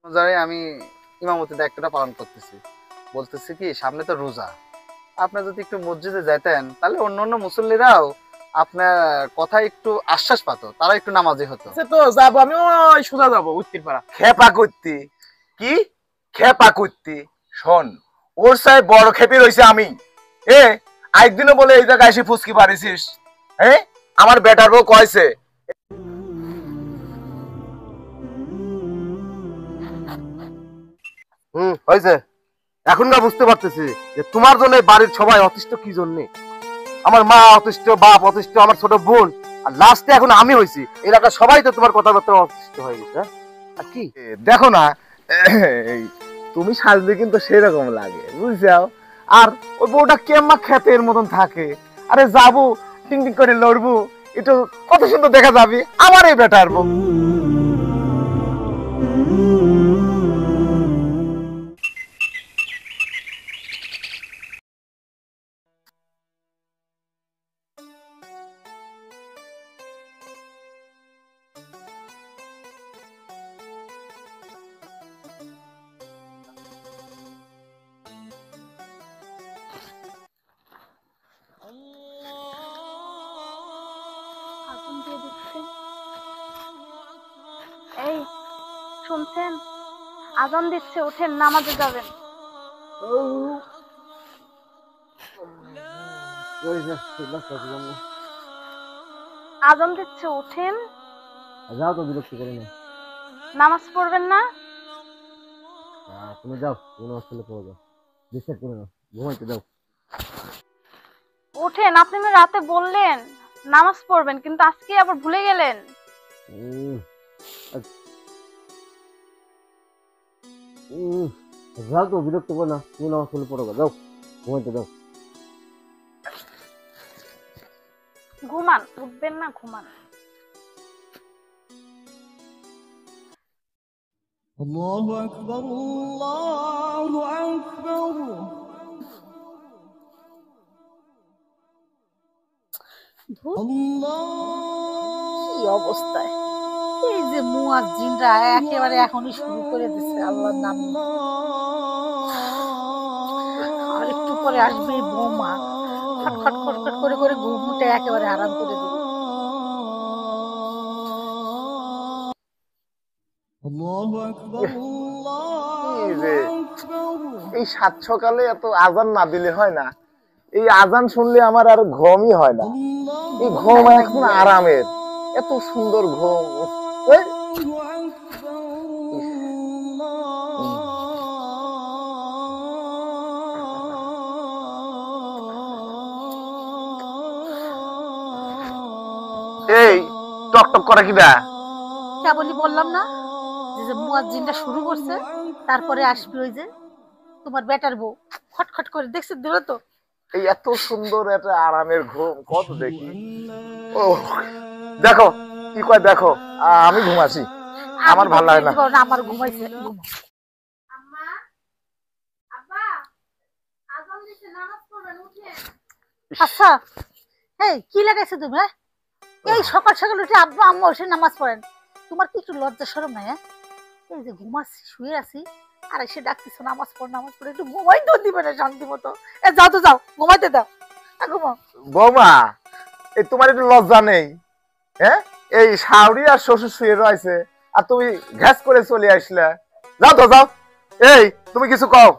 রোজারে আমি ইমামতি দায়িত্বটা পালন করতেছি। বলতেছি কি সামনে তো রোজা, আপনি যদি একটু মসজিদে যাইতেন তাহলে অন্য অন্য মুসল্লিরাও আপনার কথা একটু আশ্বাস পাতো, তারা একটু নামাজি হতো। সে তো যাবো, আমি ওই সোজা যাবো উত্তির পাড়া। খেপা করতি কি? খেপা করতি? শোন, ওর সাহেব বড় খেপি রয়েছে আমি। এ একদিনও বলে এই জায়গায় এসে ফুসকি পারিছিস? হ্যাঁ, আমার বেটার বউ কয়েছে। হয়েছে। এখন না বুঝতে পারতেছি যে তোমার জন্য বাড়ির সবাই অতিষ্ঠ কি জন্য। আমার মা অতিষ্ঠ, বাপ অতিষ্ঠ, আমার ছোট বোন, আর লাস্টে এখন আমি হয়েছি। এলাকার সবাই তো তোমার কথাবার্তা অতিষ্ঠ হয়ে গেছে। আর কি দেখো না, এই, তুমি সাজলে কিন্তু সেরকম লাগে, বুঝছাও? আর ওই বউটা কেমন ক্ষেতের মতন থাকে। আরে যাবো টিং টিং করে লড়বো, একটু কত সুন্দর দেখা যাবে আমার এই বেটার বউ। আগুন দিয়ে দিচ্ছে। এই শুনছেন, আজান দিচ্ছে, ওঠেন নামাজে যাবেন। আজান দিচ্ছে, ওঠেন। যাও তো, বিরক্তি করে না। নামাজ পড়বেন না? তুমি যাও, কোনো হসপিটালে পড়ে যাও, ডিস্টার্ব করে না, ঘুমাইতে যাও। ওঠেন, আপনি না রাতে বললেন নামাজ পড়বেন, কিন্তু আজকে আবার ভুলে গেলেন। যাও তো, বিরক্ত করে না, তুমি হসপিটালে পড়ে যাও, ঘুমাইতে যাও। ঘুমান, উঠবেন না, ঘুমান। الله أكبر الله أكبر কি অবস্থায় এই যে মুয়াজ্জিনরা একেবারে এখনই শুরু করে দিচ্ছে আল্লাহর নাম। আর একটু পরে আসবে বোমা, খটখট খটখট করে করে ঘুমটা একেবারে আরাম করে দিবে। এই সাত সকালে এত আজান না দিলে হয় না? এই আজান শুনলে আমার আর ঘুমই হয় না। এই ঘুম এখন আরামের, এত সুন্দর ঘুম। এই টকটক করে কিবা? কেবলই বললাম না যে মুয়াজ্জিনটা শুরু করছে, তারপরে আসবে ওই যে তোমার বেটার বউ, খটখট করে দেখছে দিল তো। এই এত সুন্দর একটা আরামের ঘুম কত দেখি। ও দেখো কি কয়, দেখো আমি ঘুমাছি, আমার ভালো লাগে না। আমার ঘুমাইছে। আচ্ছা, এই কি লাগাইছে তুমি? এই সকাল সকাল উঠে আব্বা আম্মা উঠে নামাজ পড়েন, তোমার কি একটু লজ্জা শরম নাই? এই যে ঘুমাচ্ছি, শুয়ে আছি, আর এসে ডাকতেছো নামাজ পড় নামাজ পড়ে, একটু ঘুমাইতেও দিবে না শান্তি মতো। যাও তো যাও, ঘুমাইতে দাও। ঘুমাও। বৌমা, এই তোমার একটু লজ্জা নেই? হ্যাঁ, এই শাওরি আর শ্বশুর শুয়ে রয়েছে আর তুমি ঘ্যাস করে চলে আসলে। যাও তো যাও। এই তুমি কিছু কও?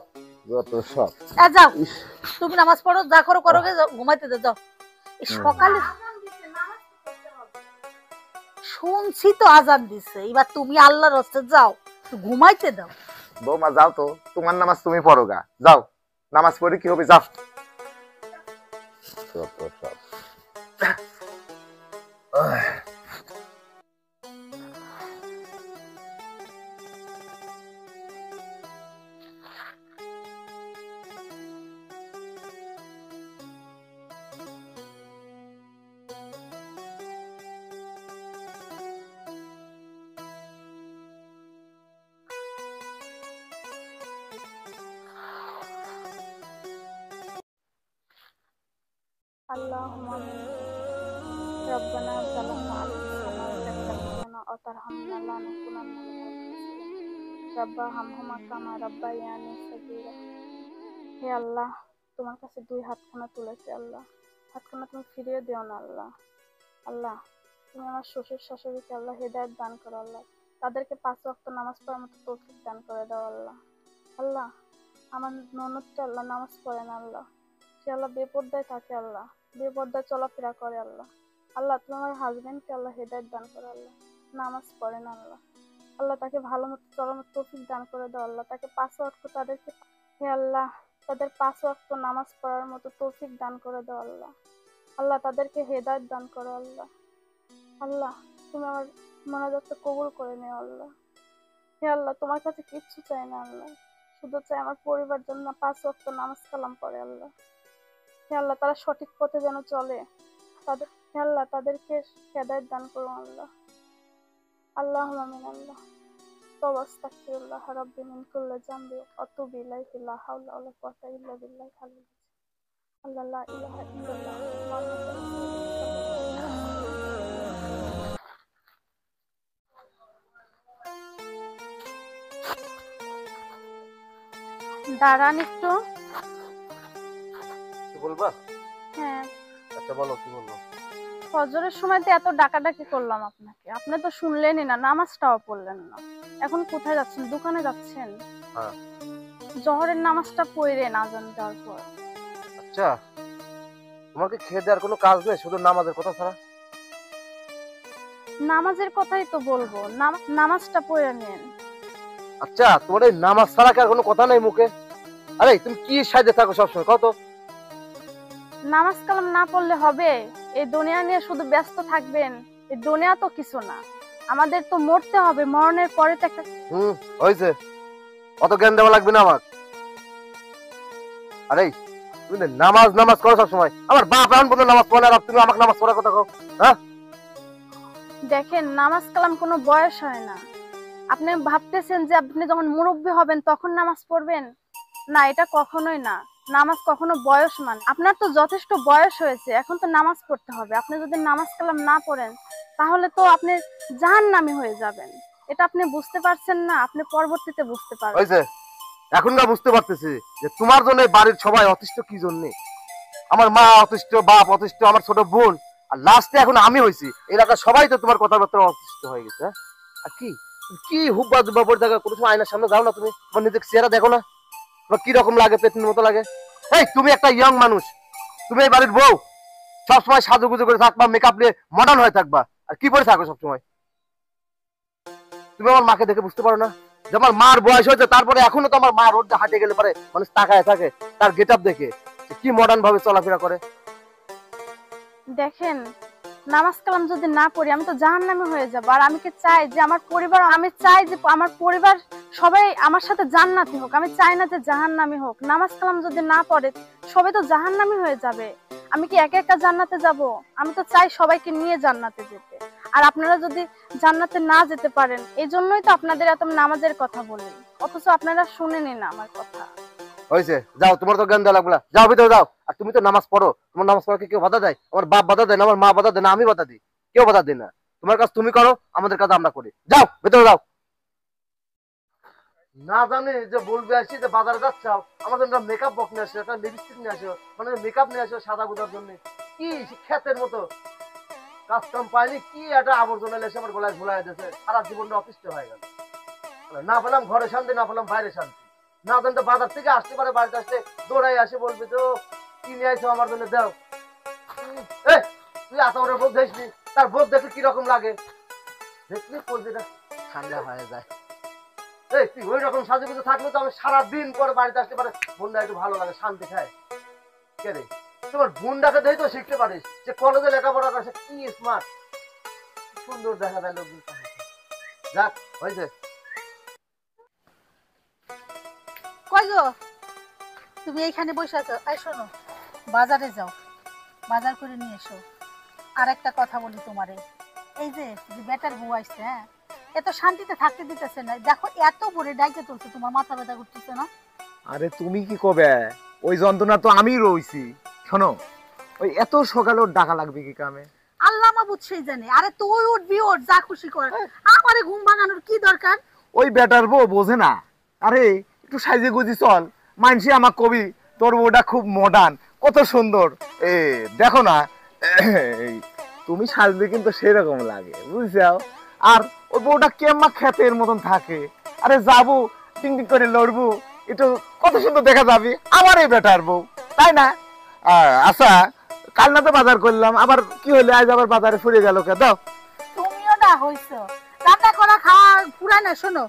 যত সব। যাও, তুমি নামাজ পড়ো, যা করো করো, ঘুমাইতে দাও যাও। সকালে শুনছি তো আজান দিছে, এবার তুমি আল্লাহর রাস্তায় যাও, ঘুমাইতে দাও। বৌমা যাও তো, তোমার নামাজ তুমি পড়ো গা, যাও। নামাজ পড়ে কি হবে, যাও। اللهم ربنا ظلمنا أنفسنا وإن لم تغفر لنا وترحمنا لنكونن من الخاسرين রাব্বা হামহুমা কামা রাব্বায়ানি সাগীরা। হে আল্লাহ, তোমার কাছে দুই হাতখানা তুলেছি আল্লাহ, হাতখানা তুমি ফিরিয়ে দিও না আল্লাহ। আল্লাহ, তুমি আমার শ্বশুর শাশুড়িকে আল্লাহ হেদায়েত দান করো আল্লাহ, তাদেরকে 5 ওয়াক্ত নামাজ পড়ার মতো তৌফিক দান করে দাও আল্লাহ। আল্লাহ, আমার ননদটা আল্লাহ নামাজ পড়ে না আল্লাহ, সে আল্লাহ বেপরদায় থাকে আল্লাহ, বেপরদায় চলাফেরা করে আল্লাহ। আল্লাহ, তুমি আমার হাজবেন্ডকে আল্লাহ হেদায়েত দান করো আল্লাহ, নামাজ পড়ে না আল্লাহ। আল্লাহ, তাকে ভালো মতো চলার মতো তৌফিক দান করে দাও আল্লাহ, তাকে 5 ওয়াক্ত তাদেরকে, হে আল্লাহ, তাদের 5 ওয়াক্ত নামাজ পড়ার মতো তৌফিক দান করে দাও আল্লাহ। আল্লাহ, তাদেরকে হেদায়েত দান করো আল্লাহ। আল্লাহ, তুমি আমার মোনাজাতটা কবুল করে নিও আল্লাহ। হে আল্লাহ, তোমার কাছে কিচ্ছু চাই না আল্লাহ, শুধু চাই আমার পরিবার যেন 5 ওয়াক্ত নামাজ কালাম পড়ে আল্লাহ। হে আল্লাহ, তারা সঠিক পথে যেন চলে, তাদের, হে আল্লাহ, তাদেরকে হেদায়েত দান করো আল্লাহ। আল্লাহুম্মা আমিন আল্লাহ। তওবা আস্তাগফিরুল্লাহ রাব্বি মিন কুল্লি যামবি ওয়া আতুবু ইলাইহি লা হাওলা ওয়া লা কুওয়াতা ইল্লা বিল্লাহিল আলিয়্যিল আযীম। আল্লাহ, লা ইলাহা ইল্লাল্লাহ মুহাম্মাদুর রাসূলুল্লাহ। দাঁড়ান একটু। কি বলবা? হ্যাঁ, আচ্ছা বলো, কি বলবো? ফজরের সময় তো এত ডাকাডাকি করলাম আপনাকে, আপনি তো শুনলেনই না, নামাজটাও পড়লেন না। এখন কোথায় যাচ্ছেন? দোকানে যাচ্ছেন? হ্যাঁ। জোহরের নামাজটা পড়েন আজান দেওয়ার পর। আচ্ছা, তোমার কি খেয়ে দেওয়ার কোনো কাজ নেই, শুধু নামাজের কথা ছাড়া? নামাজের কথাই তো বলবো, নামাজটা পড়ে নেন। আচ্ছা, তোমার এই নামাজ ছাড়া কি আর কোনো কথা নেই মুখে? আরে তুমি কি সাইডে থাকো সবসময় কত? নামাজ কালাম না পড়লে হবে? এই দুনিয়া নিয়ে শুধু ব্যস্ত থাকবেন? এই দুনিয়া তো কিছু না, আমাদের তো মরতে হবে, মরণের পরে তো একটা। হয়েছে, অত জ্ঞান দেওয়া লাগবে না আমার। আরে তুমি নামাজ নামাজ করো সবসময়, আমার বাপ এখন পর্যন্ত নামাজ পড়ে, আর তুমি আমাকে নামাজ পড়ার কথা কও? হ্যাঁ, দেখেন, নামাজ কালাম কোনো বয়স হয় না। আপনি ভাবতেছেন যে আপনি যখন মুরব্বী হবেন তখন নামাজ পড়বেন? না, এটা কখনোই না। নামাজ কখনো বয়স মানে, আপনার তো যথেষ্ট বয়স হয়েছে, এখন তো নামাজ পড়তে হবে। আপনি যদি নামাজ কালাম না পড়েন তাহলে তো আপনি জাহান্নামী হয়ে যাবেন। এটা আপনি বুঝতে পারছেন না, আপনি পরবর্তীতে বুঝতে পারবেন। হয়েছে, এখন না বুঝতে পারতেছি যে তোমার জন্য বাড়ির সবাই অতিষ্ঠ কি জন্য। আমার মা অতিষ্ঠ, বাপ অতিষ্ঠ, আমার ছোট বোন, আর লাস্টে এখন আমি হয়েছি। এলাকার সবাই তো তোমার কথাবার্তা অতিষ্ঠ হয়ে গেছে। আর কি কি হুব্বা জুব্বা পড়ে থাকা, কোনো সময় আয়নার সামনে যাও না তুমি? তোমার নিজের চেহারা দেখো না, তোমার কি রকম লাগে, পেতনির মতো লাগে। এই তুমি একটা ইয়ং মানুষ, তুমি এই বাড়ির বউ, সবসময় সাজুগুজু করে থাকবা, মেকআপ নিয়ে মডার্ন হয়ে থাকবা, আর কি পরে থাকো সবসময়? তুমি আমার মাকে দেখে বুঝতে পারো না যে আমার মার বয়স হয়েছে, তারপরে এখনো তো আমার মা রোড হাঁটে গেলে পারে মানুষ তাকায় থাকে তার গেট আপ দেখে, কি মডার্ন ভাবে চলাফেরা করে। দেখেন, নামাজ কালাম যদি না পড়ি আমি তো জাহান্নামী হয়ে যাব। আর আমি কি চাই যে আমার পরিবার, আমি চাই যে আমার পরিবার সবাই আমার সাথে জান্নাতি হোক, আমি চাই না যে জাহান্নামী হোক। নামাজ কালাম যদি না পড়ে সবাই তো জাহান্নামী হয়ে যাবে। আমি কি একা একা জান্নাতে যাব? আমি তো চাই সবাইকে নিয়ে জান্নাতে যেতে। আর আপনারা যদি জান্নাতে না যেতে পারেন, এই জন্যই তো আপনাদের এত নামাজের কথা বলি, অথচ আপনারা শুনেনি না আমার কথা। হয়েছে, যাও, তোমার তো জ্ঞান দেওয়া লাগবে না, যাও ভিতরে যাও। আর তুমি তো নামাজ পড়ো, তোমার নামাজ পড়াকে কেউ বাধা দেয়? আমার বাপ বাধা দেয় না, আমার মা বাধা দেয় না, আমি বাধা দিই? কেউ বাধা দেয় না। তোমার কাজ তুমি করো, আমাদের কাজ আমরা করি। যাও ভিতরে যাও। না জানি যে বলবে আসি যে বাজারে যাচ্ছ, আমাদের একটা মেকআপ বক্স নিয়ে আসো, একটা লিপস্টিক নিয়ে আসো, মানে মেকআপ নিয়ে আসো সাদা গুজার জন্য। কি খ্যাতের মতো কাজ কাম পাইনি, কি একটা আবর্জনা লেসে আমার গলায় ঝুলাই দিয়েছে, সারা জীবনটা অতিষ্ঠ হয়ে গেল। না পেলাম ঘরে শান্তি, না পেলাম বাইরে শান্তি। না জানতে বাজার থেকে আসতে পারে, বাড়িতে আসতে দৌড়াই আসে, বলবে তো কি নিয়ে আসো আমার জন্য, দাও। তুই আতা ওর বোধ দেখবি, তার বোধ দেখলে কিরকম লাগে, দেখলি কলজিটা ঠান্ডা হয়ে যায়। তুই ওই রকম সাজুগুজু থাকলে তো আমি সারাদিন পরে বাড়িতে আসতে পারে বোনটা একটু ভালো লাগে, শান্তি খায়। কে রে, তোমার বোনটাকে দেই তো শিখতে পারিস যে কলেজে লেখাপড়া করছে, কি স্মার্ট, সুন্দর দেখা যায় লোকজন। যাক, হয়েছে। কই গো, তুমি এইখানে বসে আছো? এই শোনো, বাজারে যাও, বাজার করে নিয়ে এসো। আর একটা কথা বলি তোমারে, এই যে বেটার বউ আসছে, হ্যাঁ, এত শান্তিতে থাকতে দিতেছে না। দেখো এত বড় ডাইকে তুলছে, তোমার মাথা ব্যথা করতেছে না? আরে তুমি কি কবে, ওই যন্ত্রণা তো আমি রইছি। শোনো, ওই এত সকালে ওর ডাকা লাগবে কি কামে? আল্লাহ মাবুদ সেই জানে। আরে তুই উঠবি, ওঠ, যা খুশি কর, আমারে ঘুম ভাঙানোর কি দরকার? ওই বেটার বউ বোঝে না। আরে একটু সাইজে গুজি চল, মানসি আমার কবি তোর বউটা খুব মডার্ন, কত সুন্দর। এ দেখো না, এই, তুমি সাজলে কিন্তু সেরকম লাগে, বুঝছাও। আর ওই বউটা কেমন খেতের মতন থাকে। আরে যাবো টিং টিং করে লড়বো, একটু কত সুন্দর দেখা যাবে আমার এই বেটার বউ, তাই না? আচ্ছা, কাল না তো বাজার করলাম, আবার কি হইলে আজ আবার বাজারে ফুরে গেল কে? দাও। তুমিও না হইছো রান্না করা খাওয়া পুরা না। শোনো,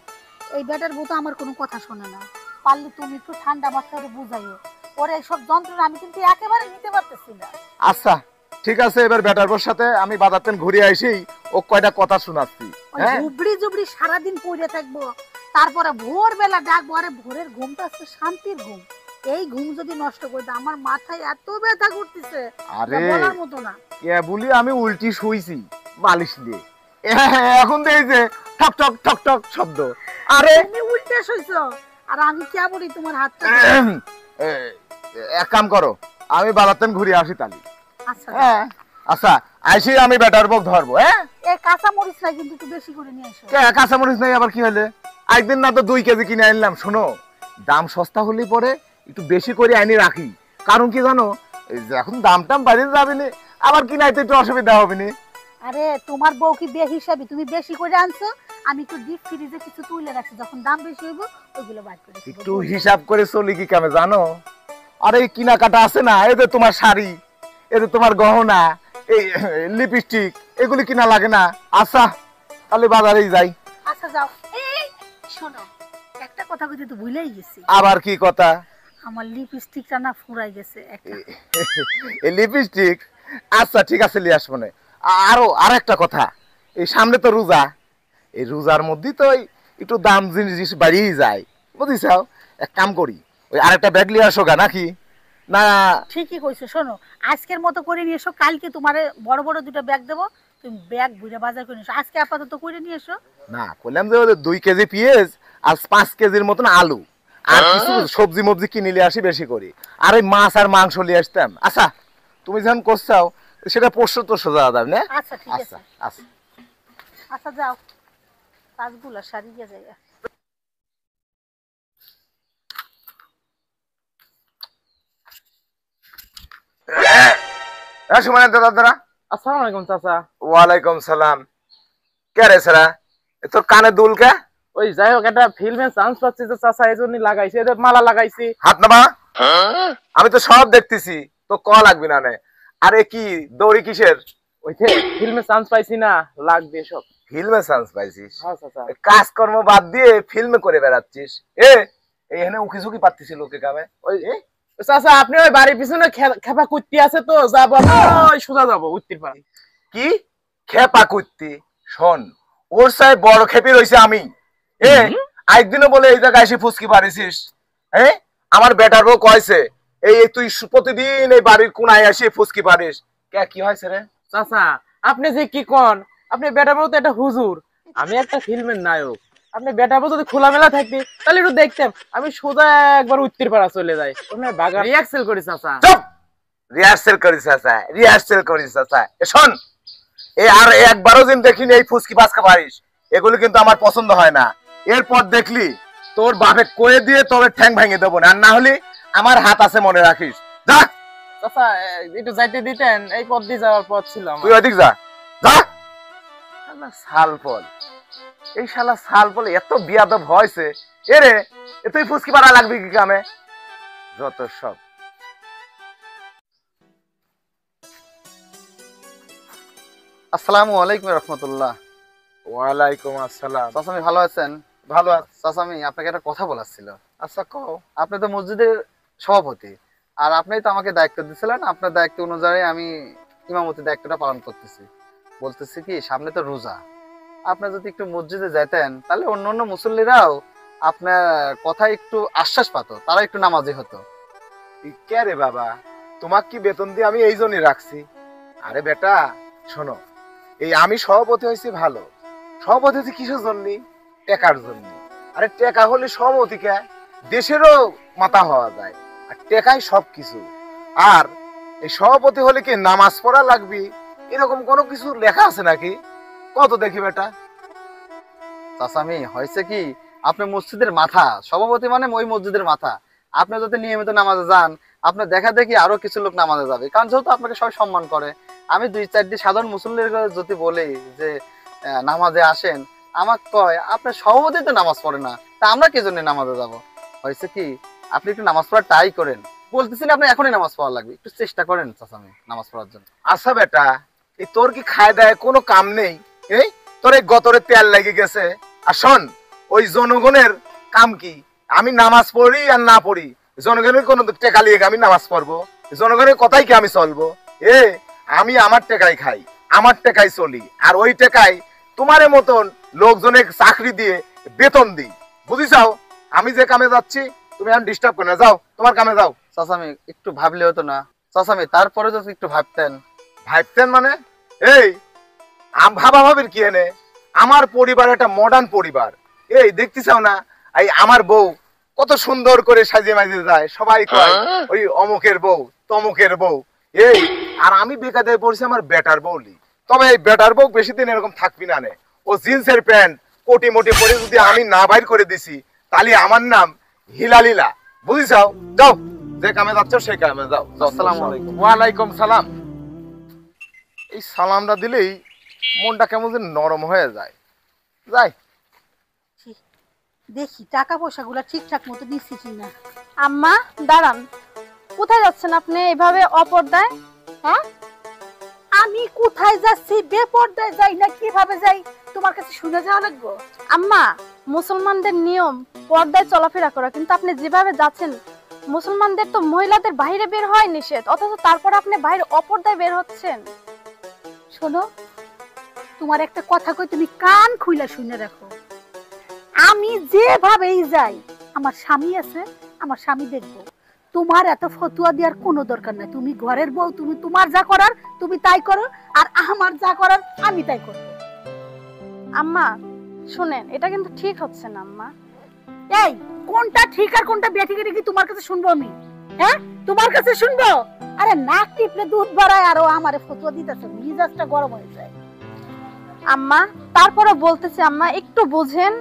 এই বেটার বউ তো আমার কোনো কথা শোনে না। পারলে তুমি একটু ঠান্ডা মাথায় বুঝাইও ওর এইসব যন্ত্রণা আমি কিন্তু একেবারে নিতে পারতেছি না। আচ্ছা ঠিক আছে, এবার বেটার বউর সাথে আমি বাজার থেকে ঘুরে আসি, ও কয়টা কথা শোনাচ্ছি। ওই হ্যাঁ জুবড়ি জুবড়ি সারাদিন পড়ে থাকবো, তারপরে ভোরবেলা ডাকবো। আরে ভোরের ঘুমটা হচ্ছে শান্তির ঘুম, এই ঘুম যদি নষ্ট করে দাও আমার মাথায় এত ব্যথা করতেছে আরে বলার মতো না। কে বলি আমি উল্টি শুইছি বালিশ দিয়ে, এখন তো এই যে ঠক ঠক ঠক ঠক শব্দ। আরে তুমি উল্টে শুইছো আর আমি কেমনই তোমার হাতটা। এ, এক কাম করো, আমি বাজার থেকে ঘুরে আসি তালি। আচ্ছা হ্যাঁ আচ্ছা, আইসি আমি বেটার বউ ধরবো। হ্যাঁ এই কাঁচা মরিচ নাই কিন্তু একটু বেশি করে নিয়ে এসো। কাঁচামরিচ নাই আবার কি হলে? একদিন না তো 2 কেজি কিনে আনলাম। শোনো, দাম সস্তা হলে পরে একটু বেশি করে আনি রাখি, কারণ কি জানো, এই যে এখন দাম টাম বাড়িয়ে যাবে না, আবার কিনাইতে একটু অসুবিধা হবে না। আরে তোমার বউ কি বেহিসাবি, তুমি বেশি করে আনছো, আমি একটু ডিপ ফ্রিজে কিছু তুলে রাখছি, যখন দাম বেশি হইব ওইগুলো বাইর করে দিবো। একটু হিসাব করে চলি কি কামে জানো? আরে এই কেনাকাটা আছে না, এই যে তোমার শাড়ি, এই যে তোমার গহনা, এই লিপস্টিক, এগুলি কিনা লাগে না? আচ্ছা তাহলে বাজারেই যাই। আচ্ছা যাও। এই শোনো, একটা কথা কইতে তো ভুলেই গেছি, আবার কি কথা? আমার লিপস্টিকটা না ফুরাই গেছে একটা। এই লিপস্টিক? আচ্ছা ঠিক আছে, লিয়ে আসবো না। আর একটা কথা, এই সামনে তো রোজা, এই রোজার মধ্যে তো একটু দাম জিনিস বাড়িয়ে যায়, বুঝিসাও। এক কাম করি, ওই আরেকটা ব্যাগ লিয়ে আসো গা, নাকি না? ঠিকই কইছো। শোনো, আজকের মতো করে নিয়ে এসো, কালকে তোমারে বড় বড় দুটো ব্যাগ দেবো, তুমি ব্যাগ ঘুরে বাজার করে নিয়ে এসো। আজকে আপাতত করে নিয়ে এসো। না বললাম যে ওদের 2 কেজি পেঁয়াজ আর 5 কেজির মতন আলু আর কিছু সবজি মবজি কিনে নিয়ে আসি বেশি করে, আর ওই মাছ আর মাংস নিয়ে আসতাম। আচ্ছা তুমি যখন করছাও সেটা পরশু তো সোজা যাবে না? আচ্ছা ঠিক আছে। আচ্ছা আচ্ছা। আচ্ছা যাও, কাজগুলো সারিয়ে যায়। সুমানের দাদা। আসসালামু আলাইকুম চাচা। ওয়ালাইকুম সালাম। কে রে সারা, তোর কানে দুল কে? ওই যাই হোক, একটা ফিল্মে চান্স পাচ্ছি তো চাচা, এই জন্য লাগাইছি, এদের মালা লাগাইছি। হাত নামা, আমি তো সব দেখতেছি, তো ক লাগবে না নে। আরে কি দৌড়ি কিসের? ওই যে ফিল্মে চান্স পাইছি না, লাগবে সব। ফিল্মে চান্স পাইছিস? হ্যাঁ চাচা। কাজকর্ম বাদ দিয়ে ফিল্মে করে বেড়াচ্ছিস? এখানে উকি ঝুঁকি পাচ্ছিস লোকে কামে? ওই চাচা, আপনি ওই বাড়ির পিছনে খেপা কুত্তি আছে তো, যাবো আমি ওই সোজা যাবো উত্তির পাড়া। কি খেপা কুত্তি? শোন, ওর সাই বড় খেপি রয়েছে আমি। একদিনও বলে এই জায়গায় এসে ফুসকি পারিছিস? আমার বেটার বউ কয়েছে এই তুই প্রতিদিন এই বাড়ির কোনায় এসে ফুসকি পারিস। কে কি হয়েছে রে? চাচা আপনি যে কি কন, আপনি বেটা বলতে একটা হুজুর, আমি একটা ফিল্মের নায়ক। আপনি বেটা বউ যদি খোলামেলা থাকতি তাহলে একটু দেখতাম। আমি সোজা একবার উত্তর পাড়া চলে যাই, ওখানে বাগান রিহার্সেল করি চাচা। চুপ! রিহার্সেল করিস চাচা, রিহার্সেল করিস চাচা। শোন, এই আর একবারও দিন দেখিনি এই ফুসকি পাসকা পারিস, এগুলো কিন্তু আমার পছন্দ হয় না। এরপর দেখলি তোর বাপে কয়ে দিয়ে তবে ঠ্যাং ভেঙে দেবো না, আর না হলে আমার হাত আছে মনে রাখিস। যা চাচা, একটু যাইতে দিতেন, এই পথ দিয়ে যাওয়ার পথ ছিল আমার। তুই ওদিক যা, যা। শালা সালফল, এই শালা সালফল এত বিয়াদব হয়েছে। এরে তুই ফুসকি পাড়া লাগবি কি কামে? যত সব। আসসালামু আলাইকুম রহমতুল্লাহ। ওয়ালাইকুম আসসালাম। চাচামি ভালো আছেন? ভালো আছি। চাচামি আপনাকে একটা কথা বলার ছিল। আচ্ছা কও। আপনি তো মসজিদের সভাপতি, আর আপনি তো আমাকে দায়িত্ব দিয়েছিলেন, আপনার দায়িত্ব অনুযায়ী আমি ইমামতি দায়িত্বটা পালন করতেছি। বলতেছি কি, সামনে তো রোজা, আপনি যদি একটু মসজিদে যেতেন তাহলে অন্য অন্য মুসল্লিরাও আপনার কথা একটু আশ্বাস পাতো, তারা একটু নামাজি হতো। কে রে বাবা, তোমাক কি বেতন দিয়ে আমি এই জন্যই রাখছি? আরে বেটা শোনো, এই আমি সভাপতি হয়েছি ভালো, সভাপতি হয়েছি কিসের জন্য? টেকার জন্য। আরে টেকা হলে সভাপতি কে দেশেরও মাথা হওয়া যায়, আর টেকাই সবকিছু। আর এই সভাপতি হলে কি নামাজ পড়া লাগবে এরকম কোনো কিছু লেখা আছে নাকি? কত দেখি বেটা। চাচামি হয়েছে কি, আপনি মসজিদের মাথা, সভাপতি মানে ওই মসজিদের মাথা। আপনি যদি নিয়মিত নামাজে যান, আপনার দেখা দেখি আরো কিছু লোক নামাজে যাবে, কারণ যেহেতু আপনাকে সবাই সম্মান করে। আমি 2-4টি সাধারণ মুসল্লির যদি বলি যে নামাজে আসেন, আমার কয় আপনার সভাপতি তো নামাজ পড়ে না, তা আমরা কি জন্য নামাজে যাব। হয়েছে কি, আপনি একটু নামাজ পড়া ট্রাই করেন। বলতেছি না আপনি এখনই নামাজ পড়া লাগবে, একটু চেষ্টা করেন চাচামি নামাজ পড়ার জন্য। আচ্ছা বেটা, এই তোর কি খায় দায় কোনো কাম নেই? এই তোর এই গতরে তেল লেগে গেছে। আর শোন, ওই জনগণের কাম কি? আমি নামাজ পড়ি আর না পড়ি, জনগণের কোনো টেকা লিয়ে আমি নামাজ পড়বো? জনগণের কথাই কি আমি চলবো? আমি আমার টেকাই খাই, আমার টেকাই চলি, আর ওই টেকাই তোমার মতন লোকজনের চাকরি দিয়ে বেতন দিই, বুঝিছাও? আমি যে কামে যাচ্ছি তুমি এখন ডিস্টার্ব করে না, যাও তোমার কামে যাও। চাচামি একটু ভাবলে হতো না চাচামি? তারপরে যদি একটু ভাবতেন। ভাবতেন মানে? এই ভাবা ভাবির কি এনে? আমার পরিবার একটা মডার্ন পরিবার। এই দেখতেছাও না, এই আমার বউ কত সুন্দর করে সাজিয়ে মাজিয়ে যায়, সবাই কয় ওই অমুকের বউ তমুকের বউ। এই আর আমি বেকারে পড়ছি আমার বেটার বউলি। তবে এই বেটার বউ বেশি দিন এরকম থাকবি না নে। ও জিন্সের প্যান্ট কোটি মোটি পরে যদি আমি না বাইর করে দিছি, তাহলে আমার নাম হিলালীলা, বুঝিছাও? যাও, যে কামে যাচ্ছ সেই কামে যাও। আসসালামু আলাইকুম। ওয়ালাইকুম সালাম। এই সালামটা দিলেই মনটা কেমন যেন নরম হয়ে যায়। যাই দেখি টাকা পয়সাগুলো ঠিকঠাক মতো দিচ্ছি কিনা। আম্মা দাঁড়ান, কোথায় যাচ্ছেন আপনি এভাবে অপর্দায়? হ্যাঁ, আমি কোথায় যাচ্ছি, বেপরদায় যাই না কিভাবে যাই তোমার কাছে শুনে যাওয়া লাগবো? আম্মা, মুসলমানদের নিয়ম পর্দায় চলাফেরা করা, কিন্তু আপনি যেভাবে যাচ্ছেন, মুসলমানদের তো মহিলাদের বাইরে বের হয় নিষেধ, অথচ তারপর আপনি বাইরে অপর্দায় বের হচ্ছেন। শোনো, তোমার একটা কথা কই, তুমি কান খুইলা শুনে রাখো। আমি যেভাবেই যাই, আমার স্বামী আছে, আমার স্বামী দেখবো। তোমার এত ফতুয়া দেওয়ার কোনো দরকার নাই। তুমি ঘরের বউ, তুমি তোমার যা করার তুমি তাই করো, আর আমার যা করার আমি তাই করবো। আম্মা শুনেন, এটা কিন্তু ঠিক হচ্ছে না আম্মা। এই কোনটা ঠিক আর কোনটা বেঠিক কি তোমার কাছে শুনবো আমি? হ্যাঁ, তোমার কাছে শুনবো? আরে নাক টিপলে দুধ বাড়ায়, আরো আমারে ফতুয়া দিতেছে, মিজাজটা গরম হয়ে যায়। আম্মা তারপরে বলতেছি আম্মা, একটু বুঝেন।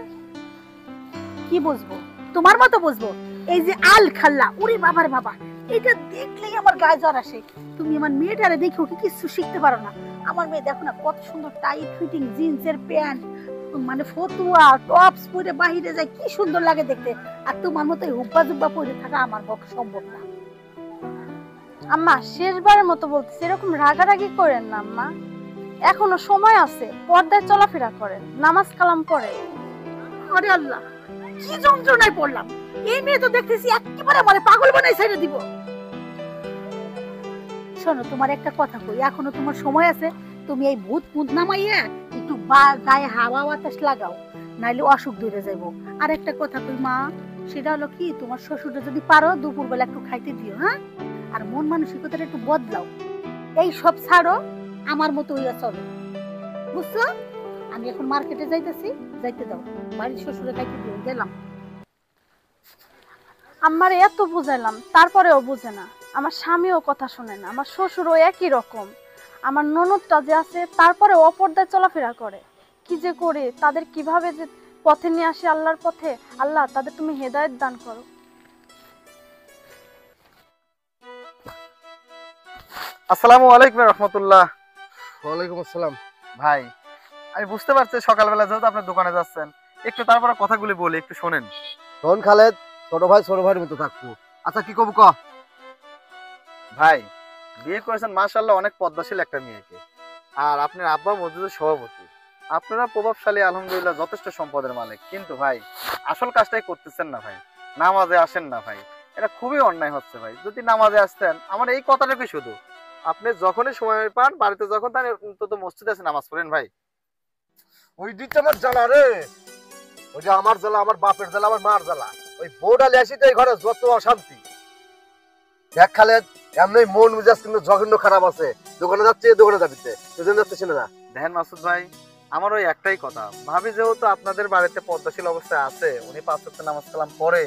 কি বুঝবো? তোমার মতো বুঝবো? এই যে আল খাল্লা, ওরে বাবার বাবা, এটা দেখলেই আমার গায়ে জ্বর আসে। তুমি আমার মেয়েটারে দেখো কি কিছু শিখতে পারো না? আমার মেয়ে দেখো না কত সুন্দর টাইট ফিটিং জিন্সের প্যান্ট, মানে ফতুয়া টপস পরে বাহিরে যায়, কি সুন্দর লাগে দেখতে। আর তোমার মতো হুব্বা জুব্বা পরে থাকা আমার পক্ষে সম্ভব না। আম্মা শেষবারের মতো বলতেছি, এরকম রাগারাগি করেন না আম্মা, এখনো সময় আছে, পর্দায় চলাফেরা করেন, নামাজ কালাম পড়েন। আরে আল্লাহ, কি যন্ত্রণায় পড়লাম! এই মেয়ে তো দেখতেছি একেবারে মানে পাগল বানাই ছেড়ে দিব। শোনো, তোমার একটা কথা কই, এখনো তোমার সময় আছে। তুমি এই ভূত মুদ নামাইয়া একটু গায়ে হাওয়া বাতাস লাগাও, নাইলে অসুখ ধরে যাইবো। আর একটা কথা কই মা, সেটা হলো কি, তোমার শ্বশুরটা যদি পারো দুপুরবেলা একটু খাইতে দিও, হ্যাঁ? আর মন মানসিকতাটা একটু বদলাও, এই সব ছাড়ো, আমার মতো হইয়া চলো, বুঝছো? আমি এখন মার্কেটে যাইতেছি, যাইতে দাও, বাড়ির শ্বশুরে খাইতে দিও। গেলাম। আমার এত বুঝাইলাম তারপরেও বুঝে না, আমার স্বামীও কথা শুনে না, আমার শ্বশুরও একই রকম, আমার ননদটা যে আছে তারপরে অপর্দায় চলাফেরা করে। কি যে করে, তাদের কিভাবে যে পথে নিয়ে আসে আল্লাহর পথে, আল্লাহ তাদের তুমি হেদায়েত দান করো। আসসালামু আলাইকুম রহমতুল্লাহ। ওয়ালাইকুম আসসালাম। ভাই, আমি বুঝতে পারছি সকালবেলা যেহেতু আপনার দোকানে যাচ্ছেন, একটু তারপরে কথাগুলি বলি, একটু শোনেন। শোন খালেদ, ছোট ভাই ছোট ভাইয়ের মতো থাকবো। আচ্ছা কি কব ক? ভাই, বিয়ে করেছেন মাশাআল্লাহ অনেক পদ্মাশীল একটা মেয়েকে, আর আপনার আব্বা মসজিদের সভাপতি, আপনারা প্রভাবশালী, আলহামদুলিল্লাহ যথেষ্ট সম্পদের মালিক, কিন্তু ভাই আসল কাজটাই করতেছেন না ভাই, নামাজে আসেন না ভাই, এটা খুবই অন্যায় হচ্ছে ভাই। যদি নামাজে আসতেন, আমার এই কথাটাকে শুধু, আপনি যখনই সময় পান বাড়িতে যখন তার অন্তত মসজিদে এসে নামাজ পড়েন ভাই। ওই দিকটা আমার জ্বালা রে, ওই যে আমার জ্বালা, আমার বাপের জ্বালা, আমার মার জ্বালা, ওই বউডালে আসি তো এই ঘরে যত অশান্তি। দেখ খালেদ, এমনি মন মেজাজ কিন্তু জঘন্য খারাপ আছে। দোকানে যাচ্ছে, দোকানে যাবি, দুজন যাচ্ছে না। দেখেন মাসুদ ভাই, আমার ওই একটাই কথা, ভাবি যেহেতু আপনাদের বাড়িতে পদ্মাশীল অবস্থায় আছে, উনি 5 ওয়াক্ত নামাজ কালাম পড়ে,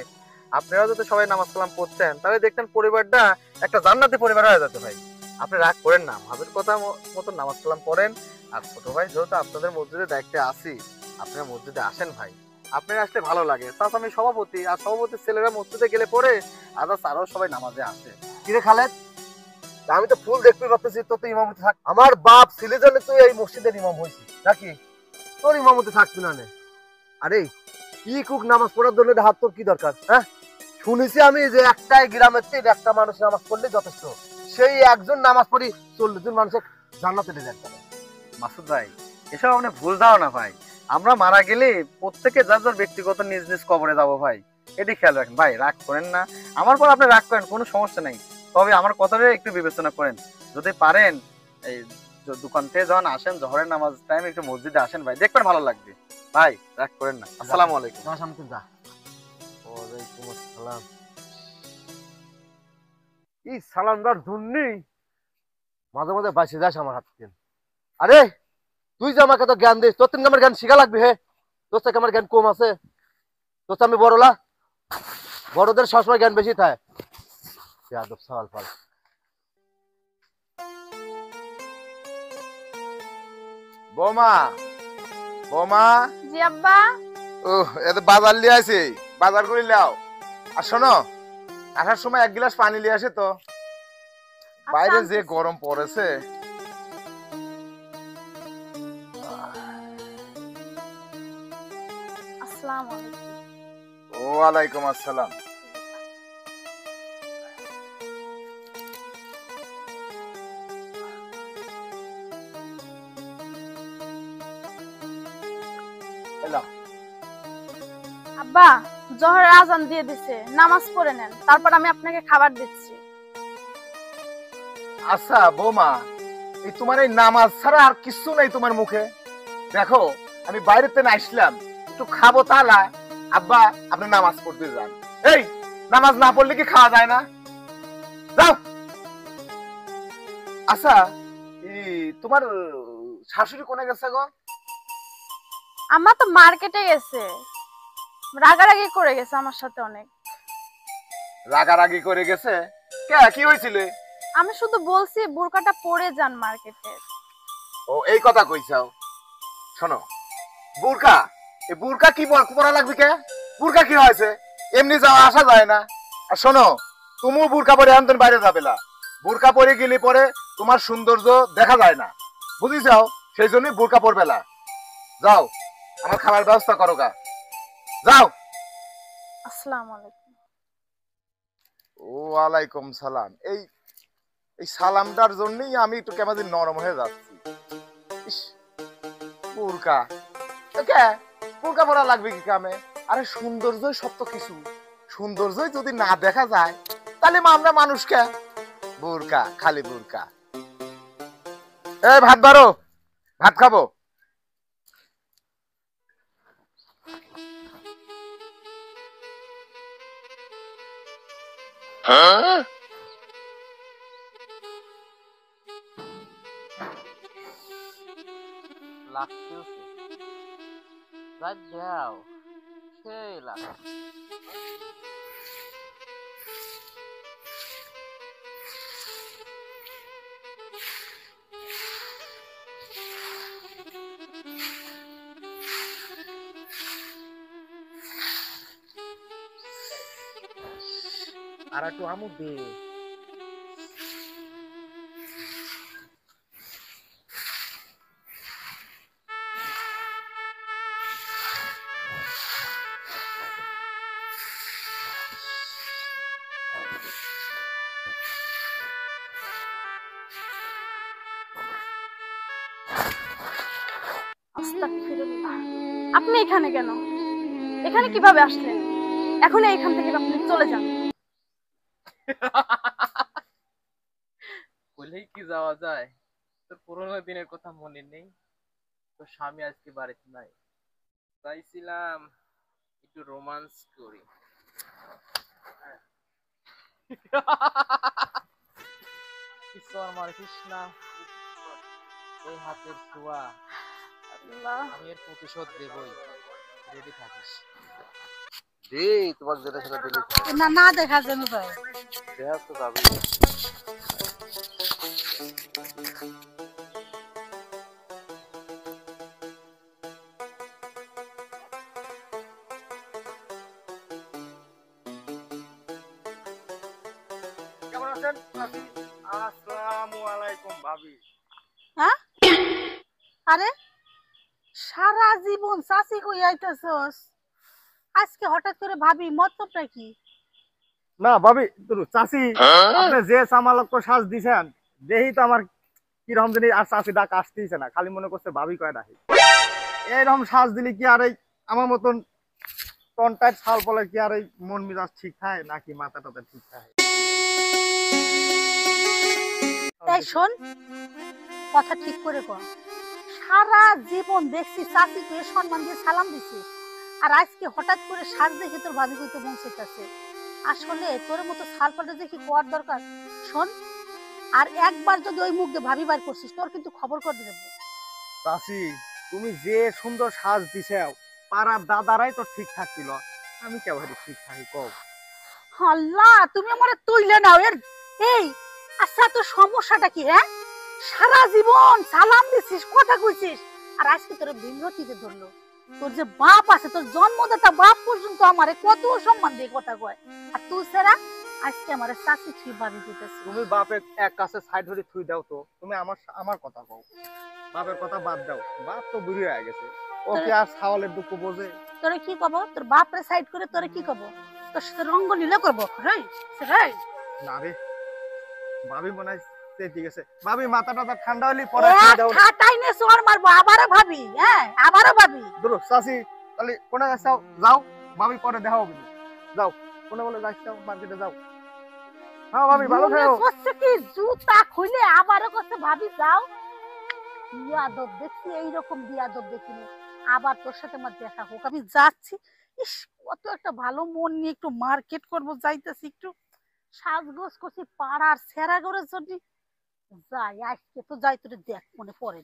আপনারা যদি সবাই নামাজ কালাম পড়তেন, তাহলে দেখতেন পরিবারটা একটা জান্নাতি পরিবার হয়ে যেত ভাই। আপনি রাগ করেন না, ভাবির কথা মতো নামাজ কালাম পড়েন। আর ছোট ভাই যেহেতু আপনাদের মসজিদে দায়িত্বে আসি, আপনারা মসজিদে আসেন ভাই, আপনারা আসলে ভালো লাগে। তাছাড়া আমি সভাপতি, আর সভাপতির ছেলেরা মসজিদে গেলে পরে আদার্স আরো সবাই নামাজে আসে। কিরে খালেদ, তা আমি তো ফুল দেখতে পাচ্ছি, তোর তো ইমামতি থাক। আমার বাপ ছেলে জন্য তুই এই মসজিদের ইমাম হয়েছিস নাকি? তোর ইমামতি থাকবি না নে? আরে কি কুক নামাজ পড়ার জন্য হাত তোর কি দরকার? হ্যাঁ, শুনেছি আমি যে একটাই গ্রামের থেকে একটা মানুষ নামাজ পড়লে যথেষ্ট, সেই একজন নামাজ পড়ি 40 জন মানুষের জান্নাতে নিয়ে যেতে পারে। মাসুদ ভাই, এসব আপনি ভুল ধারণা ভাই। আমরা মারা গেলে প্রত্যেকে যার যার ব্যক্তিগত নিজ নিজ কবরে যাবো ভাই, এটি খেয়াল রাখেন ভাই। রাগ করেন না, আমার পর আপনি রাগ করেন, কোনো সমস্যা নেই। তবে আমার কথাটা একটু বিবেচনা করেন, যদি পারেন এই দোকান থেকে যখন আসেন জোহরের নামাজ টাইম একটু মসজিদে আসেন ভাই, দেখবেন ভালো লাগবে ভাই। রাগ করেন না। আসসালামু আলাইকুম। যা সামনে যা। ওয়ালাইকুম আসসালাম। এই সালামদার জন্যই মাঝে মাঝে বাঁচে যাস আমার হাত থেকে। আরে তুই যে আমাকে তো জ্ঞান দিস, তোর থেকে আমার জ্ঞান শিখা লাগবে। হে, তোর থেকে আমার জ্ঞান কম আছে? তোর আমি বড়লা, বড়দের সবসময় জ্ঞান বেশি থাকে। বেয়াদব সওয়াল পাল। বৌমা, বৌমা, জি আব্বা। ও এত বাজার লিয়ে আছে, বাজার করে লাও। আর শোনো, আসার সময় 1 গ্লাস পানি লিয়ে আসে তো, বাইরে যে গরম পড়েছে। আসসালামু আলাইকুম। ওয়ালাইকুম আসসালাম। আব্বা, জোহরের আজান দিয়ে দিছে, নামাজ পড়ে নেন, তারপর আমি আপনাকে খাবার দিচ্ছি। আচ্ছা বৌমা, এই তোমার এই নামাজ ছাড়া আর কিছু নাই তোমার মুখে? দেখো আমি বাইরেতে না আসলাম, একটু খাবো তাহলে আব্বা আপনি নামাজ পড়তে যান। এই নামাজ না পড়লে কি খাওয়া যায় না? যাও। আচ্ছা এই তোমার শাশুড়ি কোনে গেছে গো? আম্মা তো মার্কেটে গেছে, রাগারাগি করে গেছে আমার সাথে অনেক। রাগারাগি করে গেছে? কে, কি হয়েছিল? আমি শুধু বলছি বোরকাটা পরে যান মার্কেটে। ও এই কথা কইছাও। শোনো, বুরকা, এই বুরকা কি পরা লাগবে কে? বুরকা কি হয়েছে? এমনি যাওয়া আসা যায় না। আর শোনো, তুমিও বুরকা পরে আনতেন বাইরে যাবে না। বুরকা পরে গেলে পরে তোমার সৌন্দর্য দেখা যায় না, বুঝিছাও? সেই জন্যই বুরকা পরবে না। যাও, আমার খাবার ব্যবস্থা করো গা, যাও। আসসালামু আলাইকুম। ওয়ালাইকুম সালাম। এই এই সালামটার জন্যই আমি একটু কেমন নরম হয়ে যাচ্ছি। ইস, বুরকা ওকে, বুরকা পরা লাগবে কি কামে? আরে সৌন্দর্যই সব তো কিছু, সৌন্দর্যই যদি না দেখা যায় তাহলে আমরা মানুষকে বুরকা, খালি বুরকা। এই ভাত বাড়ো, ভাত খাবো। লাগতেছে যাই দাও, সেই লাগে। আর একটু আমু দে। আস্তাগফিরুল্লাহ। আপনি এখানে কেন? এখানে কিভাবে আসলেন? এখন এইখান থেকে আপনি চলে যান। বলেই কি যাওয়া যায়? তোর পুরোনো দিনের কথা মনে নেই? তোর স্বামী আজকে বাড়িতে নাই, চাইছিলাম একটু রোমান্স করি। কিছু আর মারিস না, এই হাতের ছোঁয়া, আল্লাহ, আমি এর প্রতিশোধ দেবই। রেডি থাকিস। তোমার যেটা সেটা দিলি না না দেখার জন্য ভাই। দেখা তো যাবে। আসেন চাচি। আসসালামু আলাইকুম ভাবি। হ্যাঁ আরে সারা জীবন চাচি কই আইতাছস, আজকে হঠাৎ করে ভাবি মতলবটা কি? না ভাবি চাচি, আপনি যে সামালক্য সাজ দিছেন দেহি তো আমার কিরকম জানি আর চাচি ডাক আসতেইছে না, খালি মনে করছে ভাবি কয় ডাকে। এইরকম সাজ দিলে কি আর এই আমার মতন টনটাইট শাল পলে কি আর এই মন মেজাজ ঠিক থাকে নাকি মাথা টাথা ঠিক থাকে? তাই শোন, কথা ঠিক করে কর। সারা জীবন দেখছি চাচি তুই সম্মান দিয়ে সালাম দিছিস, আর আজকে হঠাৎ করে সাজ দেখে তোর ভাবি কইতে মন চাইতাছে। আসলে তোর মতো ছাল পাল্টে যে কি করার দরকার। শোন, আর একবার যদি ওই মুখ দিয়ে ভাবি বার করছিস তোর কিন্তু খবর করে দেবো। চাচি তুমি যে সুন্দর সাজ দিছাও পাড়ার দাদারাই তো ঠিক থাকছিল, আমি কেবল ঠিক থাকি কও? আল্লাহ, তুমি আমারে তুইলে নাও এর। এই আচ্ছা, তোর সমস্যাটা কি? হ্যাঁ, সারা জীবন সালাম দিছিস, কথা কইছিস, আর আজকে তোর বিমরতিতে ধরলো। তোর যে বাপ আছে, তোর জন্মদাতা বাপ পর্যন্ত আমারে কত সম্মান দিয়ে কথা কয়, আর তুই সেরা আজকে আমারে চাচি তুই ভাবি কইতাছিস। তুমি বাপে এক কাছে সাইড ধরে থুই দাও তো, তুমি আমার আমার কথা কও। বাপের কথা বাদ দাও, বাপ তো বুড়ি হয়ে গেছে, ও কি আর ছাওয়ালের দুঃখ বোঝে? তোরে কি কব? তোর বাপরে সাইড করে তোরে কি কব? তোর সাথে রঙ্গলীলা করবো রাই রাই? না রে ভাবি মনে হয় ঠিক আছে। ভাবি মাথা টাথা ঠান্ডা হইলে পরে খাওয়া দাও। খাটাই নে সোর মারবো, আবারও ভাবি। হ্যাঁ, আবারও ভাবি। ধরো চাচি, তাহলে কোনে যাও যাও, ভাবি পরে দেখা হবে। যাও কোনে বলে যাও, মার্কেটে যাও। হ্যাঁ ভাবি ভালো থাকো। করছে কি জুতা খুলে আবারও করছে ভাবি যাও। বিয়াদব দেখছি, এইরকম বিয়াদব দেখিনি। আবার তোর সাথে আমার দেখা হোক, আমি যাচ্ছি। ইস, কত একটা ভালো মন নিয়ে একটু মার্কেট করবো যাইতেছি, একটু সাজগোজ করছি পাড়ার সেরা ঘরের জন্য। যাই, আজকে তো যাই, তোরে দেখ মনে পড়ে।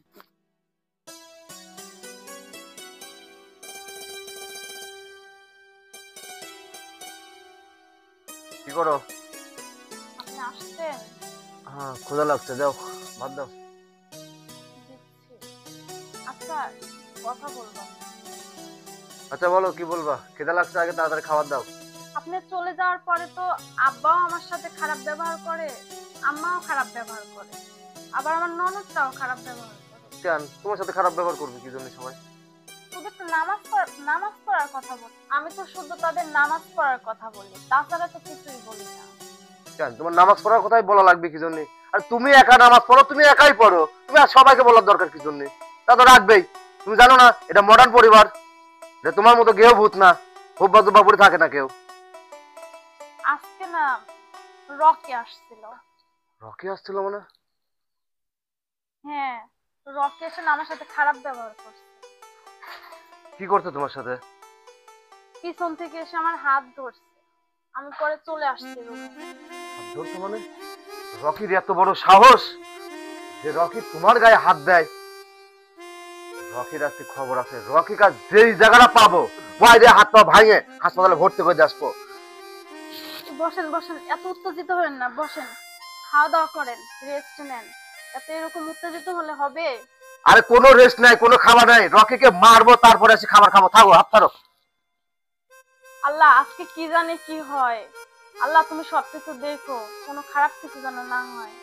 কি করো? আপনি আসছেন? হ্যাঁ ক্ষুধা লাগছে, যাও ভাত দাও। দিচ্ছি। আচ্ছা, কথা বলবো। আচ্ছা বলো কি বলবা? খিদা লাগছে, আগে তাড়াতাড়ি খাবার দাও। আপনি চলে যাওয়ার পরে তো আব্বাও আমার সাথে খারাপ ব্যবহার করে, আম্মাও খারাপ ব্যবহার করে, আবার আমার ননদটাও খারাপ ব্যবহার করে। কেন তোমার সাথে খারাপ ব্যবহার করবে কি জন্য সবাই? শুধু একটু নামাজ পড়ার কথা বলি, আমি তো শুধু তাদের নামাজ পড়ার কথা বলি, তাছাড়া তো কিছুই বলি না। কেন তোমার নামাজ পড়ার কথাই বলা লাগবে কি জন্য? আর তুমি একা নামাজ পড়ো, তুমি একাই পড়ো, তুমি আর সবাইকে বলার দরকার কি জন্য? তা তো রাখবেই। তুমি জানো না এটা মডার্ন পরিবার, যে তোমার মতো গেও ভূত না, হুব্বা দুব্বা পড়ে থাকে না কেউ। আজকে না রকি আসছিল। রকি আসছিল মানে? হ্যাঁ, রকি এসে না আমার সাথে খারাপ ব্যবহার করছে। কি করতে তোমার সাথে? পিছন থেকে এসে আমার হাত ধরছে, আমি পরে চলে আসছি রুমে। হাত ধরছো মানে? রকির এত বড় সাহস যে রকি তোমার গায়ে হাত দেয়? রকির আজকে খবর আছে, রকি কাজ যেই জায়গাটা পাবো বাইরে হাত পা ভাঙে হাসপাতালে ভর্তি করে দিয়ে আসবো। বসেন বসেন, এত উত্তেজিত হবেন না, বসেন, খাওয়া দাওয়া করেন, রেস্ট নেন। এত এরকম উত্তেজিত হলে হবে? আরে কোনো রেস্ট নাই, কোনো খাবার নাই, রকিকে মারবো তারপরে এসে খাবার খাবো। থাকো, হাত ছাড়ো। আল্লাহ, আজকে কি জানে কি হয়। আল্লাহ তুমি সবকিছু দেখো, কোনো খারাপ কিছু যেন না হয়।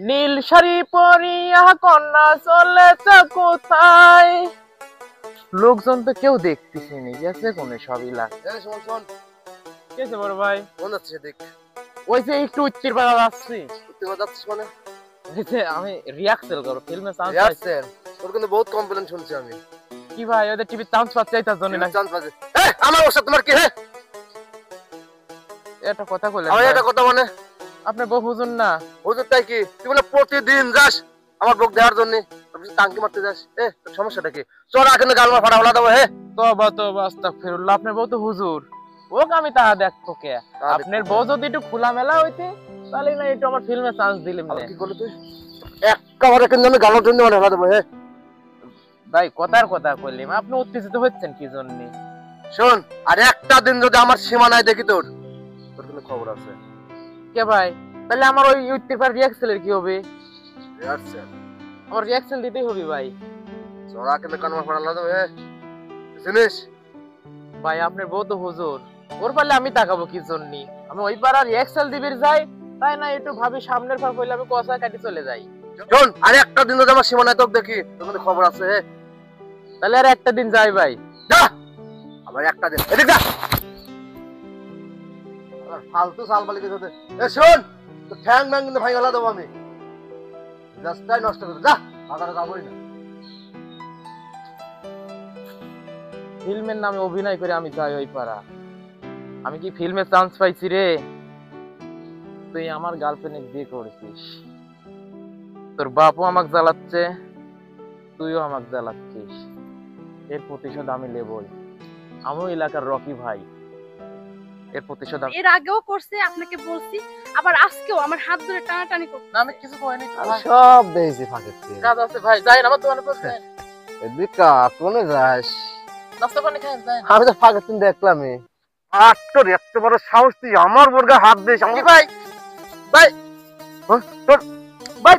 নীল শাড়ি পরিয়া কন্যা চলেছে কোথায়? লোকজন তো কেউ দেখতেছে নি, গেছে কোনে সবই লাগ। শোন শোন, কেছে বড় ভাই? কোন যাচ্ছে দেখ? ওই যে একটু উচ্চির পাড়া যাচ্ছি। তুই যাচ্ছিস মানে? ওই যে আমি রিয়াকশন করব ফিল্মে চান্স পাইছি। রিয়াকশন? তোর কিন্তু বহুত কমপ্লেইন শুনছি আমি। কি ভাই, ওদের টিভি চান্স পাচ্ছে তার জন্য না? চান্স পাচ্ছে? আমার ওর সাথে তোমার কি? এটা কথা কইলেন? আমি এটা কথা মানে আপনি বউ হুজুর না? হুজুর তাই কি? তুই বলে প্রতিদিন যাস আমার বউকে দেওয়ার জন্য, টাঙ্কি মারতে যাস। তোর সমস্যাটা কি? চল আগে গালমা ফাড়া হলা দেবো। তবা তবা আস্তাগফিরুল্লাহ, আপনার বউ তো হুজুর, ওকে আমি তাহা দেখতো কে? আপনার বউ যদি একটু খোলামেলা হইতে তাহলে না একটু আমার ফিল্মে চান্স দিলেন না। কি করলি তুই? একেবারে কিন্তু আমি গালোর জন্য মানে হলা দেবো। ভাই কথার কথা কইলাম, আপনি উত্তেজিত হচ্ছেন কি জন্য? শোন, আর একটা দিন যদি আমার সীমানায় দেখি তোর তোর কিন্তু খবর আছে। কে ভাই? তাহলে আমার ওই উত্তর পার রিয়াকশনের কি হবে? রিয়াকশন? আমার রিয়াকশন দিতেই হবে ভাই। চড়া কিন্তু কানমা ফাড়া দেবো। শুনিস ভাই আপনার বউ তো হুজুর, ওর পারলে আমি তাকাবো কি জন্য? আমি ওই পাড়ার রিয়াকশন দিবির যাই, তাই না একটু ভাবি সামনের পর পড়লে আমি কষা কাটি চলে যাই। শোন, আরে একটা দিন যদি আমার সীমানায় তোকে দেখি, তোর মধ্যে খবর আছে। তাহলে আর একটা দিন যাই ভাই। যা, আবার একটা দিন এদিক যা। আবার ফালতু সালবালি কিছু দে। এ শোন, তো ঠ্যাং ম্যাং কিন্তু ভাই গলা দেবো আমি। রাস্তায় নষ্ট করে যা, বাজারে যাবোই না। ফিল্মের নামে অভিনয় করে আমি যাই ওই পাড়া। আমি কি ফিল্মে চান্স পাইছি রে? তুই আমার গার্লফ্রেন্ড বিয়ে করেছিস, তোর বাপও আমাকে জ্বালাচ্ছে, তুইও আমাকে জ্বালাচ্ছিস। এর প্রতিশোধ আমি নেবই। আমিও এলাকার রকি ভাই, এর প্রতিশোধ আমি। এর আগেও করছে, আপনাকে বলছি, আবার আজকেও আমার হাত ধরে টানাটানি করছে। না, আমি কিছু কইনি তো ভাই। সব দেখছি ফাঁকে থেকে। কাজ আছে ভাই, যাই না আমার দোকানে বসে এদিকা কোনে যাস? নাস্তা পানি খাই যাই। আমি তো ফাঁকে তুমি দেখলামই। আর তোর এত বড় সাহস, তুই আমার বর্গে হাত দিস? কি ভাই ভাই তোর ভাই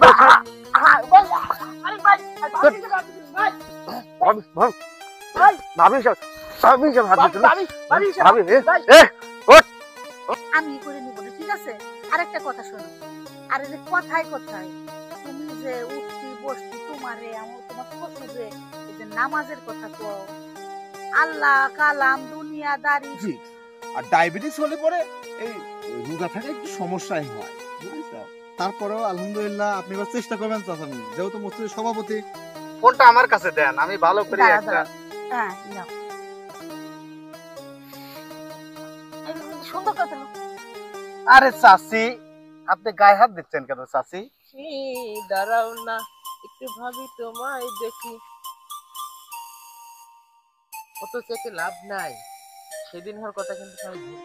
ভাই ভাবি সব হাত দিস না? ভাবি আমি করে নিব না, ঠিক আছে? আরেকটা কথা শোনো, আরে যে কথায় কথায় তুমি যে উঠতি বসতি, তোমারে আমার তোমার শ্বশুরে এই যে নামাজের কথা কও, আল্লাহ কালাম দুনিয়াদারি। জি, আর ডায়াবেটিস হলে পরে এই রোগা থাকা একটু সমস্যাই হয়, বুঝছো? তারপরেও আলহামদুলিল্লাহ আপনি এবার চেষ্টা করবেন চাচানি, যেহেতু মসজিদের সভাপতি। ফোনটা আমার কাছে দেন, আমি ভালো করে দাঁড়া, একটা। দাঁড়া। হ্যাঁ, নাও। এই সুন্দর কথা বলো। আরে চাচি, আপনি গায়ে হাত দিচ্ছেন কেন চাচি? দাঁড়াও না, একটু ভাবি তোমায় দেখি। অত চেকে লাভ নাই, সেদিন হওয়ার কথা কিন্তু সবাই ভুলে।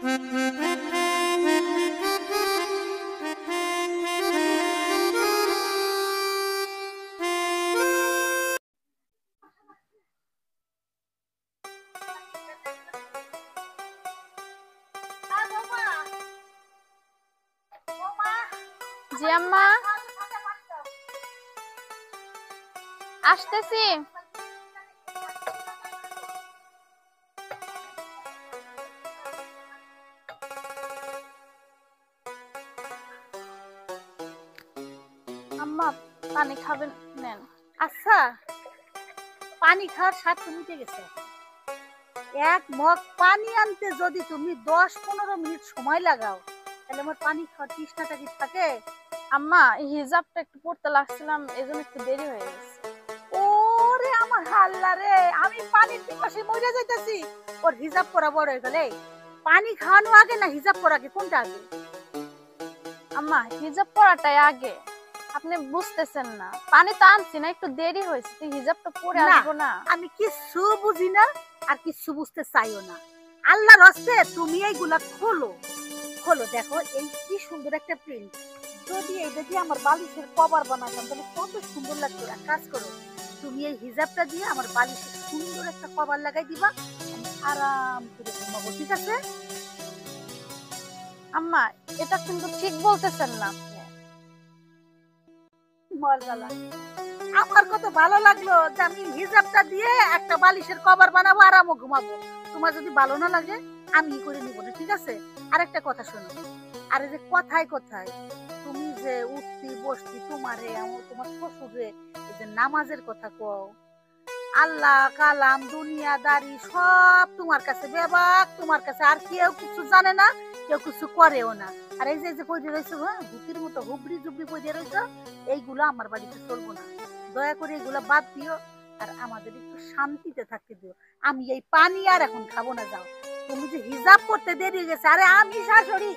জি আম্মা, আসতেছি। আম্মা পানি খাবেন? নেন। আচ্ছা, পানি খাওয়ার স্বাদ তো মিটে গেছে। এক মগ পানি আনতে যদি তুমি 10-15 মিনিট সময় লাগাও, তাহলে আমার পানি খাওয়ার তৃষ্ণাটা কি থাকে? আম্মা হিজাবটা একটু পড়তে লাগছিলাম, এজন্য একটু দেরি হয়ে গেছে। ওরে আমার আল্লাহ রে, আমি পানির পিপাসায় মরে যাইতাছি। ওর হিজাব পরা বড় হয়ে গেলে পানি খাওয়ানো আগে না হিজাব পরা আগে, কোনটা আগে? আম্মা হিজাব পড়াটাই আগে, আপনি বুঝতেছেন না। পানি তো আনছি না, একটু দেরি হয়েছে, তুই হিজাবটা পরে না, আসবো না। আমি কিছু বুঝি না আর কিছু বুঝতে চাইও না। আল্লাহর হস্তে তুমি এইগুলা খোলো খোলো, দেখো এই কি সুন্দর একটা প্রিন্ট। যদি এইটা দিয়ে আমার বালিশের কভার বানাতাম তাহলে কত সুন্দর লাগতো। এক কাজ করো, তুমি এই হিজাবটা দিয়ে আমার বালিশের সুন্দর একটা কভার লাগাই দিবা, আমি আরাম করে ঘুমাবো, ঠিক আছে? আম্মা এটা কিন্তু ঠিক বলতেছেন না আপনি। মরগালা, আমার কত ভালো লাগলো যে আমি হিজাবটা দিয়ে একটা বালিশের কভার বানাবো, আরামও ঘুমাবো। তোমার যদি ভালো না লাগে আমি করে নিব না, ঠিক আছে? আরেকটা কথা শোনো, আরে যে কথায় কথায় তুমি যে উঠতি বসতি, তোমারে আমার তোমার শ্বশুরে এই যে নামাজের কথা কও, আল্লাহ কালাম দুনিয়াদারি সব তোমার কাছে বেবাক, তোমার কাছে আর কেউ কিছু জানে না, কেউ কিছু করেও না। আর এই যে কইতে রয়েছে ভূতির মতো হুবড়ি জুবড়ি কইতে রয়েছে, এইগুলো আমার বাড়িতে চলবো না। দয়া করে এগুলো বাদ দিও আর আমাদের একটু শান্তিতে থাকতে দিও। আমি এই পানি আর এখন খাবো না, যাও। তুমি যে হিজাব করতে দেরি হয়ে গেছে, আরে আমি শাশুড়ি,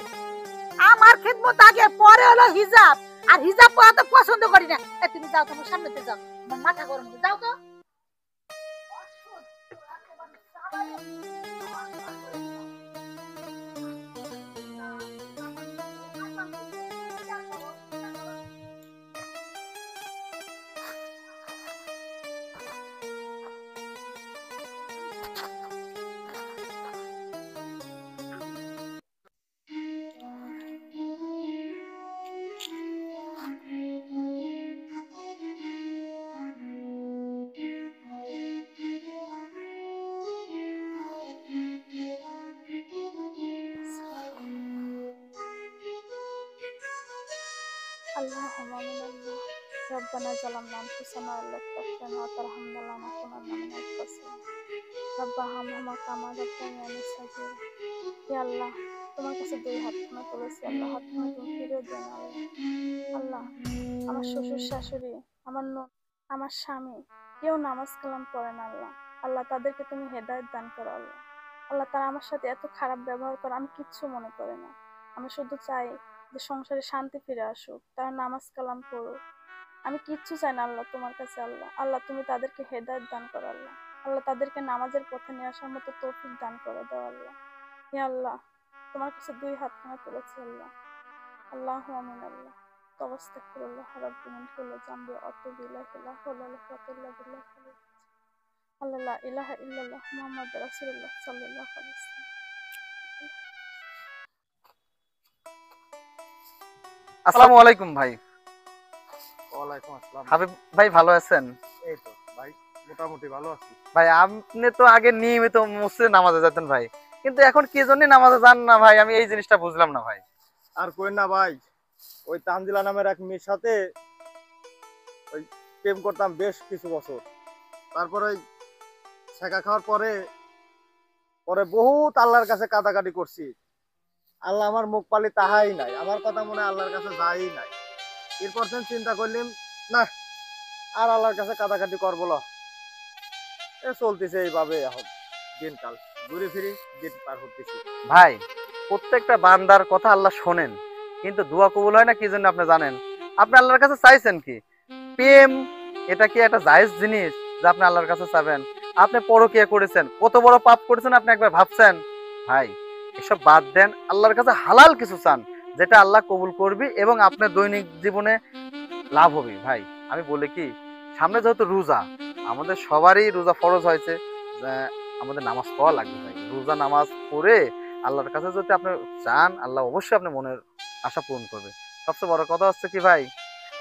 আমার খেদমত আগে পরে হলো হিজাব, আর হিজাব পরা তো পছন্দ করি না। তুমি যাও, তোমার সামনেতে যাও, আমার মাথা গরম হয়ে যাও তো। اللهم آمين الله. ربنا ظلمنا أنفسنا وإن لم تغفر لنا وترحمنا لنكونن من الخاسرين. رب ارحمهما كما ربياني صغيرا. ইয়া আল্লাহ, তোমার কাছে দুই হাতখানা তুলেছি আল্লাহ, হাতখানা তুমি ফিরিয়ে দেন আল্লাহ। আল্লাহ, আমার শ্বশুর শাশুড়ি, আমার স্বামী কেউ নামাজ কালাম পড়ে না আল্লাহ। আল্লাহ, তাদেরকে তুমি হেদায়েত দান করো আল্লাহ। আল্লাহ, তারা আমার সাথে এত খারাপ ব্যবহার করে, আমি কিচ্ছু মনে করি না। আমি শুধু চাই যে সংসারে শান্তি ফিরে আসুক, তারা নামাজ কালাম পড়ুক। আমি কিচ্ছু চাই না আল্লাহ তোমার কাছে আল্লাহ। আল্লাহ, তুমি তাদেরকে হেদায়েত দান করো আল্লাহ। আল্লাহ, তাদেরকে নামাজের পথে নিয়ে আসার মতো তৌফিক দান করে দাও আল্লাহ। ইয়া আল্লাহ, তোমার কাছে দুই হাতখানা তুলেছি আল্লাহ। আল্লাহু আমিন আল্লাহ। তাওয়াস্তাগফিরুল্লাহ রাব্বি মিন কুল্লি যামবি ওয়া আতুবু ইলাইহি লা হাওলা ওয়া লা কুওয়াতা ইল্লা বিল্লাহ। আল্লাহ, লা ইলাহা ইল্লাল্লাহ মুহাম্মাদুর রাসূলুল্লাহ সাল্লাল্লাহু আলাইহি ওয়াসাল্লাম। আসসালামু আলাইকুম ভাই। ওয়ালাইকুম আসসালাম। হাবিব ভাই ভালো আছেন? এই তো ভাই মোটামুটি ভালো আছি। ভাই আপনি তো আগে নিয়মিত মসজিদে নামাজে যেতেন ভাই, কিন্তু এখন কি জন্য নামাজে যান না ভাই? আমি এই জিনিসটা বুঝলাম না ভাই। আর কই না ভাই, ওই তানজিলা নামের এক মেয়ের সাথে ওই প্রেম করতাম বেশ কিছু বছর। তারপরে ওই ছেঁকা খাওয়ার পরে পরে বহুত আল্লাহর কাছে কাটাকাটি করছি। আল্লাহ আমার মুখ পালি তাহাই নাই, আমার কথা মনে হয় আল্লাহর কাছে যাই নাই। এরপর থেকে চিন্তা করলাম না, আর আল্লাহর কাছে কাটাকাটি করবো না। এ চলতেছে এইভাবে, এখন দিনকাল ঘুরে ফিরি দিন পার করতেছি। ভাই, প্রত্যেকটা বান্দার কথা আল্লাহ শোনেন, কিন্তু দোয়া কবুল হয় না কি জন্য আপনি জানেন? আপনি আল্লাহর কাছে চাইছেন কি? প্রেম এটা কি একটা জায়েজ জিনিস যে আপনি আল্লাহর কাছে চাবেন? আপনি পরকিয়া করেছেন, কত বড় পাপ করেছেন আপনি একবার ভাবছেন? ভাই, এসব বাদ দেন, আল্লাহর কাছে হালাল কিছু চান যেটা আল্লাহ কবুল করবি এবং আপনার দৈনিক জীবনে লাভ হবে। ভাই আমি বলি কি, সামনে যেহেতু রোজা, আমাদের সবারই রোজা ফরজ হয়েছে, আমাদের নামাজ পড়া লাগবে ভাই। রোজা নামাজ পড়ে আল্লাহর কাছে যদি আপনি চান, আল্লাহ অবশ্যই আপনার মনের আশা পূরণ করবে। সবচেয়ে বড় কথা হচ্ছে কি ভাই,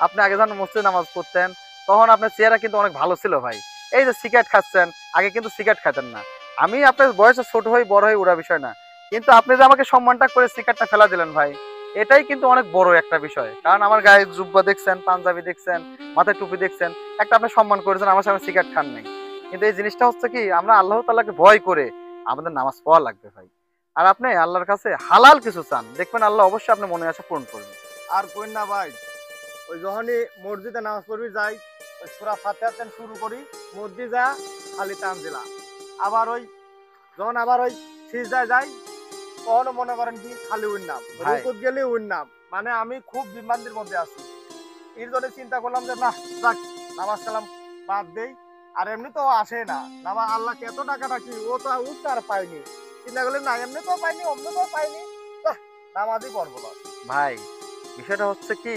আপনি আগে যখন মসজিদে নামাজ পড়তেন তখন আপনার চেহারা কিন্তু অনেক ভালো ছিল ভাই। এই যে সিগারেট খাচ্ছেন, আগে কিন্তু সিগারেট খাতেন না। আমি আপনার বয়সে ছোট হই বড় হই ওরা বিষয় না, কিন্তু আপনি যে আমাকে সম্মানটা করে সিগারেটটা ফেলা দিলেন ভাই, এটাই কিন্তু অনেক বড় একটা বিষয়। কারণ আমার গায়ে জুব্বা দেখছেন, পাঞ্জাবি দেখছেন, মাথায় টুপি দেখছেন, একটা আপনি সম্মান করেছেন, আমার সামনে সিগারেট খান নাই। কিন্তু এই জিনিসটা হচ্ছে কি, আমরা আল্লাহ তাআলাকে ভয় করে আমাদের নামাজ পড়া লাগবে ভাই। আর আপনি আল্লাহর কাছে হালাল কিছু চান, দেখবেন আল্লাহ অবশ্যই আপনার মনে আশা পূরণ করবে। আর কই না ভাই, ওই যখনই মসজিদে নামাজ পড়বি যাই, ওই সূরা ফাতিহা শুরু করি, মসজিদে যা খালি তানজিলা। আবার ওই যখন আবার ওই সিজদায় যাই, তখনও মনে করেন কি খালি ওই নাম, ভাই। রুকুত গেলে ওই নাম। মানে আমি খুব বিভ্রান্তির মধ্যে আছি। এর জন্য চিন্তা করলাম যে না, যাক নামাজ কালাম বাদ দেই। আর এমনি তো আসে না নামাজ, আল্লাহকে এত টাকা রাখি, ও তো আর পাইনি। চিন্তা করলাম না, এমনি তো পাইনি, অমনি তো পাইনি, নামাজই পড়বো না। ভাই বিষয়টা হচ্ছে কি,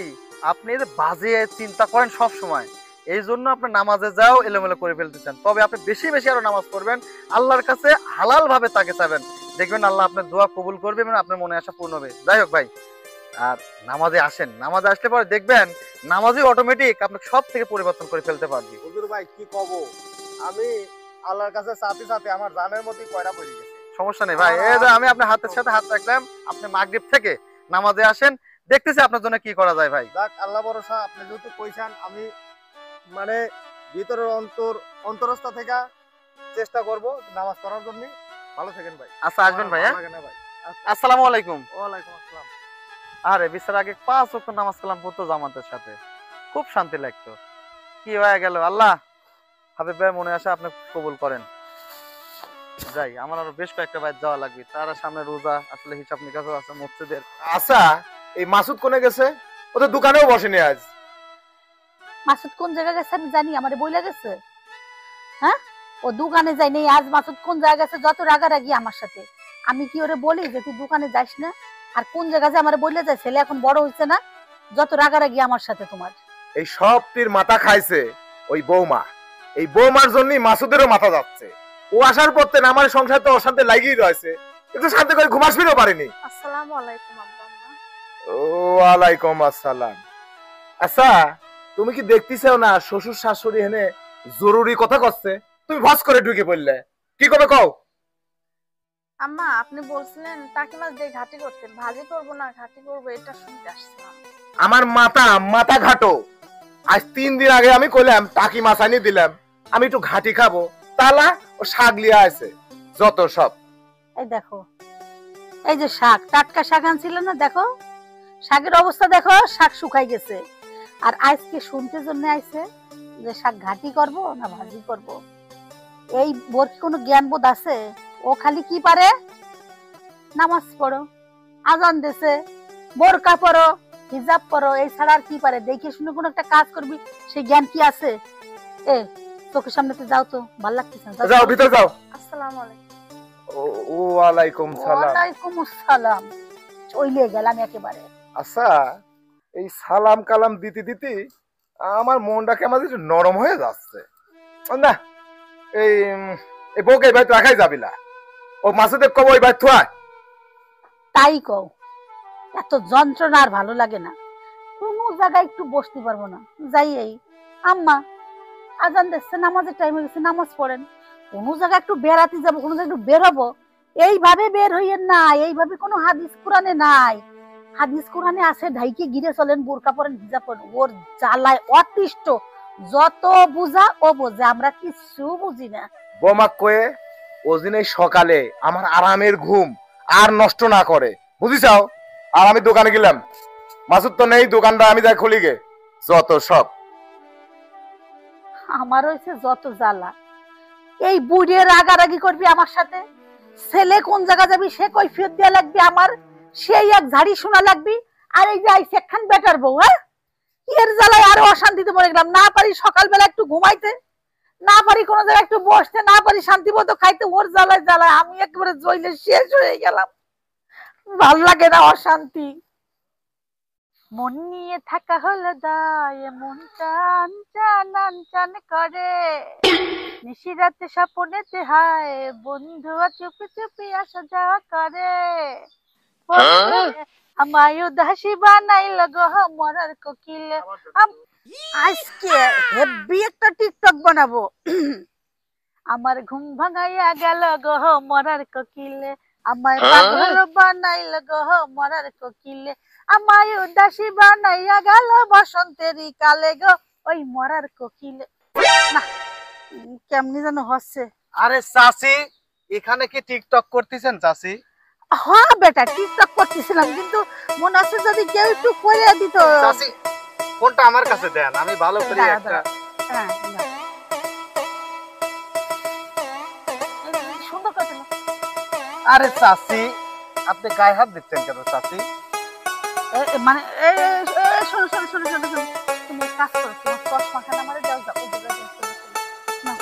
আপনি এই যে বাজে চিন্তা করেন সব সময়, এই জন্য আপনি নামাজে যাও এলোমেলো করে ফেলতেছেন। তবে আপনি বেশি বেশি আরো নামাজ পড়বেন, আল্লাহর কাছে হালাল ভাবে তাকে চাবেন, দেখবেন আল্লাহ আপনার দোয়া কবুল করবে এবং আপনার মনে আশা পূর্ণ হবে। যাই হোক ভাই, আর নামাজে আসেন, নামাজে আসলে পরে দেখবেন নামাজই অটোমেটিক আপনাকে সব থেকে পরিবর্তন করে ফেলতে পারবে। হুজুর ভাই কি কব, আমি আল্লাহর কাছে চাতে চাতে আমার জানের মধ্যে কয়রা পড়ে গেছে। সমস্যা নেই ভাই, এই যে আমি আপনার হাতের সাথে হাত রাখলাম, আপনি মাগরিব থেকে নামাজে আসেন, দেখতেছি আপনার জন্য কি করা যায় ভাই। যাক আল্লাহ ভরসা, আপনি যেহেতু কইছেন, আমি মানে ভিতরের অন্তরস্থ থেকে চেষ্টা করব নামাজ পড়ার জন্য। ভালো থাকেন ভাই। আচ্ছা আসবেন ভাই। ভালো লাগেন না ভাই। আসসালামু আলাইকুম। ওয়ালাইকুম আসসালাম। আরে বিচার আগে 5 ওয়াক্ত নামাজ কালাম পড়তো জামাতের সাথে, খুব শান্তি লাগতো। কি হয়ে গেল? আল্লাহ হাবিব ভাই মনে আসা আপনি কবুল করেন। যাই, আমার আরো বেশ কয়েকটা বাইর যাওয়া লাগবে, তার সামনে রোজা, আসলে হিসাব নিকাশও আছে মসজিদের। আচ্ছা, এই মাসুদ কোনে গেছে? ও তো দোকানেও বসেনি আজ। মাসুদ কোন জায়গায় গেছে আমি জানি, আমারে বইলা গেছে? হ্যাঁ, ও দোকানে যাই নাই আজ। মাসুদ কোন জায়গায় গেছে? যত রাগারাগি আমার সাথে, আমি কি ওরে বলি যে তুই দোকানে যাস না? আর কোন জায়গায় যে আমারে বইলা যায়, ছেলে এখন বড় হইছে না? যত রাগারাগি আমার সাথে তোমার। এই সবটির মাথা খাইছে ওই বৌমা। এই বৌমার জন্যই মাসুদেরও মাথা যাচ্ছে। ও আসার পর থেকে আমার সংসার তো অশান্তি লাগিয়ে রয়েছে, একটু শান্তি করে ঘুমাসবিরও পারিনি। আসসালামু আলাইকুম আব্বা আম্মা। ওয়ালাইকুম আসসালাম। আচ্ছা, তুমি কি দেখতেছো না শ্বশুর শাশুড়ি হেনে জরুরি কথা করছে, তুমি ভস করে ঢুকে পড়লে? কি কথা কও? আম্মা আপনি বলছিলেন টাকি মাছ দিয়ে ঘাটি করতে, ভাজি করব না ঘাটি করব, এটা শুনতে আসছিলাম। আমার মাথা মাথা ঘাটো। আজ 3 দিন আগে আমি কইলাম টাকি মাছ আনি দিলাম, আমি একটু ঘাটি খাবো, তালা ও শাক লিয়া আছে যত সব। এই দেখো, এই যে শাক, টাটকা শাক আনছিল না, দেখো শাকের অবস্থা দেখো, শাক শুকাই গেছে। আর আজকে শুনতে জন্য আইছে যে শাক ঘাটি করব না ভাজি করব। এই বোর কি কোনো জ্ঞান বোধ আছে? ও খালি কি পারে, নামাজ পড়ো, আজান দেছে, বোরকা পরো, হিজাব পরো, এই ছাড়া আর কি পারে? দেখে শুনে কোনো একটা কাজ করবি, সেই জ্ঞান কি আছে? এ চোখের সামনে তো যাও তো, ভাল লাগতেছে না, যাও ভিতর যাও। আসসালামু আলাইকুম। ও ওয়ালাইকুম সালাম। ওয়ালাইকুম আসসালাম। চলে গেলাম একেবারে। আচ্ছা, এই সালাম কালাম দিতে দিতে আমার মনটা কেমন একটু নরম হয়ে যাচ্ছে না। এই এই বউকে এই ভাই রাখাই যাবিলা, ও মাসুদের কব ওই ভাই থুয়া। তাই কও, এত যন্ত্রণা আর ভালো লাগে না। কোনো জায়গায় একটু বসতে পারবো না। যাই এই আম্মা আজান দিচ্ছে, নামাজের টাইম হয়ে গেছে, নামাজ পড়েন। কোনো জায়গায় একটু বেড়াতে যাবো, কোনো জায়গায় একটু বের হবো, এইভাবে বের হইয়েন না। এইভাবে কোনো হাদিস কোরআনে নাই। হাদিস কোরআনে আছে ঢাইকে গিরে চলেন, বোরকা পরেন, হিজাব পরেন। ওর জ্বালায় অতিষ্ঠ, যত বুঝা ও বোঝে, আমরা কিছু বুঝি না। বোমা কয়ে ও দিন এই সকালে আমার আরামের ঘুম আর নষ্ট না করে, বুঝিছাও। আর আমি দোকানে গেলাম, মাসুদ তো নেই, দোকানটা আমি যাই খুলি গে যত সব। আমার হয়েছে যত জ্বালা। এই বুড়ে রাগারাগি করবি আমার সাথে, ছেলে কোন জায়গা যাবি সে কৈফিয়ত দেয়া লাগবে আমার, সেই এক ঝাড়ি শোনা লাগবি। আর এই যে আইসে একখান বেটার বউ, হ্যাঁ, এর জ্বালায় আরো অশান্তিতে মরে গেলাম। না পারি সকালবেলা একটু ঘুমাইতে, না পারি কোনো জায়গায় একটু বসতে, না পারি শান্তি মতো খাইতে। ওর জ্বালায় জ্বালায় আমি একেবারে জ্বলে শেষ হয়ে গেলাম। ভাল লাগে না, অশান্তি। মন নিয়ে থাকা হলো দায়, মনটা আনচান আনচান করে, নিশিরাতে স্বপ্নেতে হায় বন্ধু চুপি চুপি আসা যাওয়া করে। আমায় উদাসী বানাইল গো মরার কোকিলে। আজকে হেভি একটা টিকটক বানাবো। আমার ঘুম ভাঙাইয়া গেল গো মরার কোকিলে, আমায় পাগল বানাইল গো মরার কোকিলে, আমায় উদাসী বানাইয়া গেল বসন্তেরই কালে গো ওই মরার কোকিলে। না, কেমনি যেন হচ্ছে। আরে চাচি, এখানে কি টিকটক করতেছেন চাচি? হ্যাঁ বেটা, টিকটক করতেছিলাম, কিন্তু মনে হচ্ছে যদি কেউ একটু করে দিত। চাচি ফোনটা আমার কাছে দেন, আমি ভালো করে দাঁড়া, একটা। দাঁড়া। হ্যাঁ, দাঁড়া। এই সুন্দর করে দিল। আরে চাচি, আপনি গায়ে হাত দিচ্ছেন কেন চাচি? মানে শোনো শোনো শোনো শোনো শোনো, তুমি এক কাজ করো, তোমার চশমাখানা আমারে দাও, যাও ওই জায়গায় দেখতে দেখতে। নাও।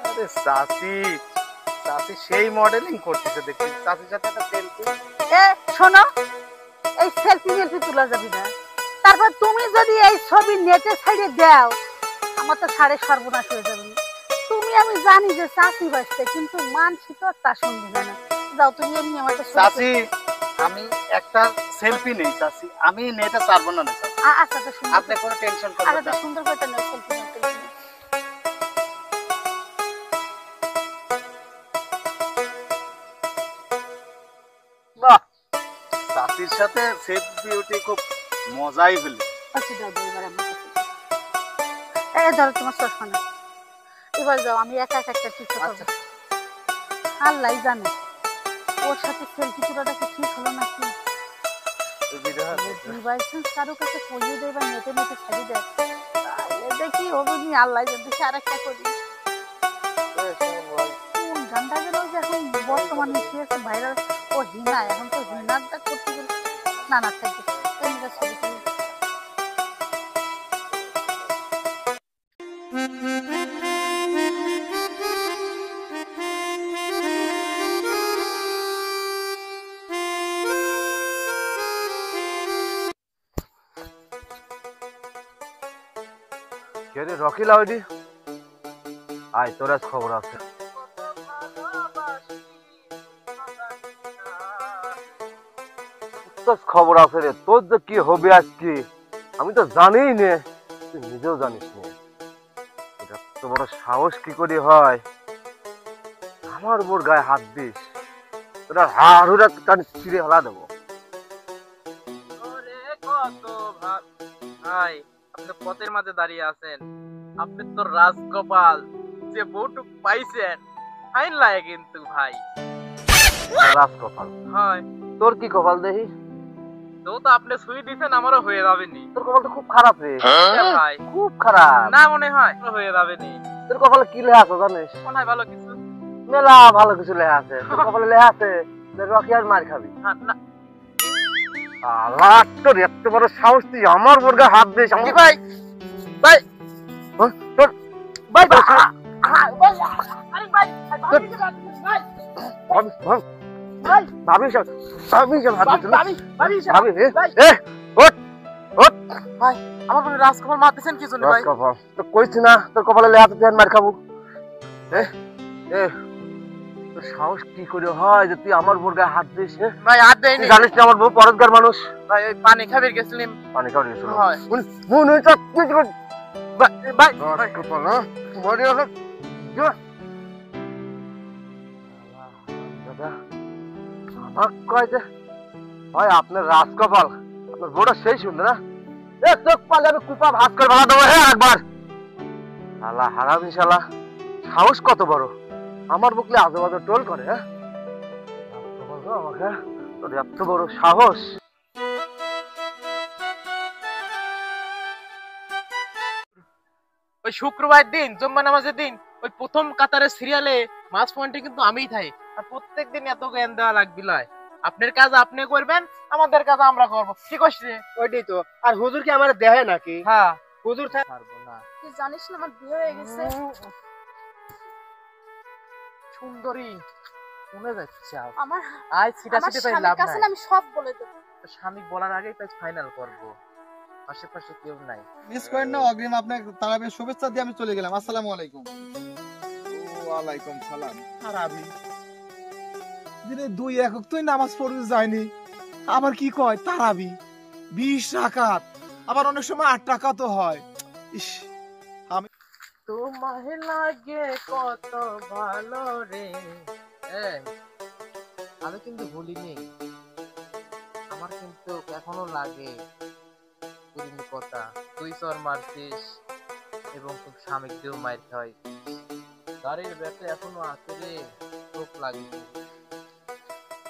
আরে চাচি, চাচি সেই মডেলিং করতেছে দেখি, চাচির সাথে একটা সেলফি। শোনো, এই সেলফি মেলফি তোলা যাবে না। তারপর তুমি যদি এই ছবি নেটে ছাড়ে দাও, আমার তো সাড়ে সর্বনাশ হয়ে যাবে। তুমি আমি জানি যে চাকরি বাঁচতে, কিন্তু মানসি তো তা শুনবে না। যাও তুমি এমনি আমাকে চাচি, আমি একটা সেলফি নেই চাচি, আমি নেটে ছাড়বো না চাচি। আচ্ছা আচ্ছা, সুন্দর। আপনি কোনো টেনশন করবেন আচ্ছা না। সুন্দর করে নাও সেলফি নাও। বাহ, চাচির সাথে সেলফি উঠে খুব মজাই হলো। আচ্ছা দাও দাও, এবার আমার কাছে দাও। এই ধরো তোমার চশমা নাও। এবার যাও, আমি একা একা একটা টিকটক করবো। আল্লাহ জানে ওর সাথে সেলফি তোলাটা কি ঠিক হলো নাকি। ডিভাইসেন্স কারো কাছে করিয়ে দেয় বা নেটে নেটে ছেড়ে দেয়, তাহলে দেখি হবে নি। আল্লাহ জানে। আর একটা করি, কোন গানটা যেন ওই যে এখন বর্তমানে কি আছে ভাইরাল, ও হিনা। এখন তো হিনারটা করতে গেলে না না থাকবে এমনিটা ছবি তুলি। কে রে রকি লাউডি? আয় তোর আজ খবর আছে। খবর আছে রে, তোর যে কি হবে আজকে আমি তো জানিই নে, তুই নিজেও জানিস নে। এটা তো বড় সাহস কি করে হয়? আমার বোর গায়ে হাত দিস তোরা হাড়ুরা কান ছিঁড়ে হলা দেবো। ওরে কত ভাই, আপনি পথের মাঝে দাঁড়িয়ে আছেন, আপনি তো রাজকপাল, যে বউটুক পাইছেন ফাইন লাগে কিন্তু ভাই। রাজ কপাল, হয় তোর কি কপাল দেখি? তো তো আপনি ছুঁই দিছেন, আমারও হয়ে যাবে নি। তোর কপাল তো খুব খারাপ রে, ভাই খুব খারাপ। না মনে হয় হয়ে যাবে নি। তোর কপালে কি লেখা আছে জানিস? মনে হয় ভালো কিছু। মেলা ভালো কিছু লেখা আছে। তোর কপালে লেখা আছে যে রকি আর মার খাবি। না আল্লাহ, তোর এত বড় সাহস, তুই আমার বোর গায়ে হাত দিস? কি ভাই ভাই তোর ভাই ভাই ভাবি সব ভাবি সব হাত দিস না? ভাবি ভাই আমার মনে রাজকপাল মারতেছেন কি জন্য ভাই? কপাল তো কইছি না তোর কপালে লেখা আছে তুই আর মার খাবো? তোর সাহস কি করে হয় যে তুই আমার বোর গায়ে হাত দিস? ভাই হাত তুই দেয়নি জানিস না আমার বউ পরেশগার মানুষ? ভাই, ওই পানি খাবির গেছিলাম। পানি খাওয়া গেছিল। হয় মনে হচ্ছে ভাই কপাল না মনে হলো দাদা আমার কয় যে ভাই আপনার রাজকপাল, আপনার বউটা সেই সুন্দর না? চোখ পালে আমি কুপা ভাত করে ভাড়া দেবো। হ্যাঁ একবার আল্লাহ হারাম ইনশাল্লাহ। সাহস কত বড়, আমার বুকলে আজেবাজে টোল করে। হ্যাঁ আমাকে তোর এত বড় সাহস। ওই শুক্রবার দিন জুম্মা নামাজের দিন ওই প্রথম কাতারের সিরিয়ালে মাছ পয়েন্টে কিন্তু আমিই থাই, আর প্রত্যেকদিন এত জ্ঞান দেওয়া লাগবে লয়। আপনার কাজ আপনি করবেন, আমাদের কাজ আমরা করবো। কি করছে? ওইটাই তো। আর হুজুর কি আমার দেহে নাকি? হ্যাঁ হুজুর পারবো না। তুই জানিস না আমার বিয়ে হয়ে গেছে? সুন্দরী শুনে যাচ্ছে আমার আজ সিটা আমার সিটে তাই স্বামীর লাভ কাছে নাই। না আমি সব বলে দেবো। স্বামী বলার আগেই তাই ফাইনাল করবো, আশেপাশে কেউ নাই। মিস করেন না, অগ্রিম আপনাকে তারাবির শুভেচ্ছা দিয়ে আমি চলে গেলাম। আসসালামু আলাইকুম। ওয়ালাইকুম সালাম। তারাবি দিনে 2 একক তুই নামাজ পড়তে যায়নি, আবার কি কয় তারাবি 20 রাকাত, আবার অনেক সময় 8 রাকাতও হয়। ইস, তোমায় লাগে কত ভালো রে। আমি কিন্তু ভুলিনি, আমার কিন্তু এখনো লাগে পুরিনি কথা। তুই চর মারছিস এবং খুব স্বামীক দিয়েও মার খাই, গাড়ির ব্যাটে এখনো আছে রে, চোখ লাগে।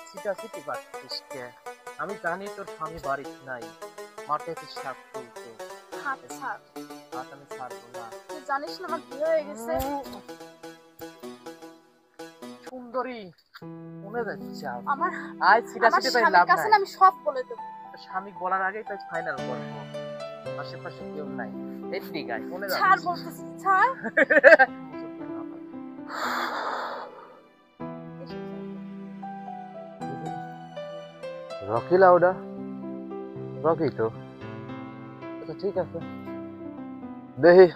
সিটা সিটি পাচ্ছিস কে? আমি জানি তোর স্বামী বাড়িতে নাই, মাঠে শাক তুলতে। হাত ছাড়। হাত আমি ছাড়বো না। তুই জানিস না আমার বিয়ে হয়ে গেছে? সুন্দরী শুনে যাচ্ছে আমার আজ সিটা আমার সিটে তাই স্বামীর লাভ কাছে নাই। না আমি সব বলে দেবো। স্বামী বলার আগেই তাই ফাইনাল করবো, আশেপাশে কেউ নাই। এদিকে গাই শুনে ছাড় বলতেছি, ছাড়। রকি লাউডা, রকি তো আচ্ছা ঠিক আছে দেখি।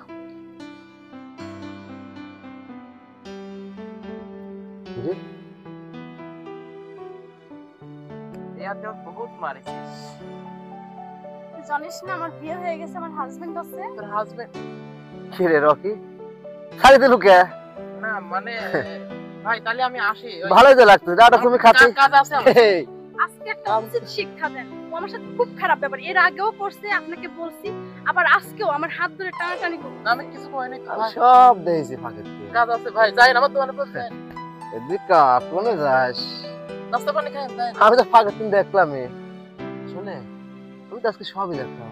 বহুত মারিছিস। তুই জানিস না আমার বিয়ে হয়ে গেছে, আমার হাজবেন্ড আছে। তোর হাজবেন্ড? কি রে রকি, খালি দিলু কে? না মানে ভাই তাহলে আমি আসি। ভালোই তো লাগতো, যাটা তুমি খাচ্ছি। কাজ আছে আমার। আজকে একটা উচিত শিক্ষা দেন। ও আমার সাথে খুব খারাপ ব্যাপার, এর আগেও করছে, আপনাকে বলছি, আবার আজকেও আমার হাত ধরে টানাটানি করছে। আমি কিছু কইনি তো ভাই। সব দেখছি ফাঁকে কাজ আছে ভাই, যাই না আমার দোকানে পড়ছে। এদিকে কোনে যাস? নাস্তা পানি খাই যাই। আমি তো ফাঁকে তুমি দেখলামই। শুনে আমি তো আজকে সবই দেখলাম।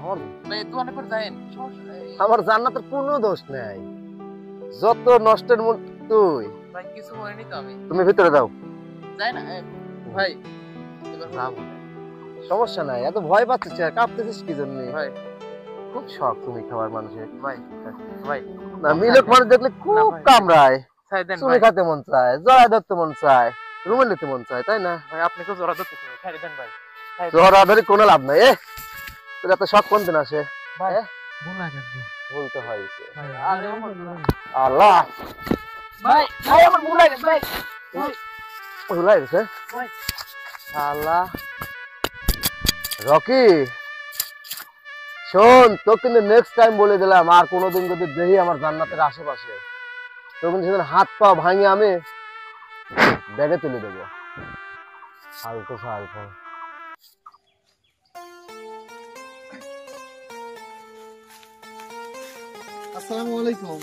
ভাই দোকানে পড়ে যাই। আমার জান্নাতের কোনো দোষ নেই, যত নষ্টের মূল তুই। ভাই কিছু কইনি তো আমি। তুমি ভিতরে দাও। যাই না ভাই, এবার যাবো। সমস্যা নাই, এত ভয় পাচ্ছিস আর কাঁপতেছিস কি জন্য? ভাই খুব শখ তুমি খাবার মানুষের। ভাই ভাই না মিলক মানুষ দেখলে খুব না ভাই। কামড়ায়, ছাই দেন চুমি ভাই। খাতে মন চায়, জড়াই ধরতে মন চায়, রুমে নিতে মন চায়, তাই না? ভাই আপনি তো জোরা ধরতে ছাই দেন ভাই। জড়াধরি কোনো লাভ নাই। তোর এত শখ কোন দিন আসে? ভাই ভুল লাগে ভুলতে হয় ভাই। আল্লাহ ভাই ভাই আমার ভুল লাগে ভাই। ভুলাই গেছে ভাই আল্লাহ। রকি শোন, তো কিন্তু নেক্সট টাইম বলে দিলাম, আর কোনোদিন যদি দেখি আমার জান্নাতের আশেপাশে, তো কিন্তু সেদিন হাত পা ভাঙি আমি ব্যাগে তুলে দেবো। ফালতু ফালতু। আসসালামু আলাইকুম।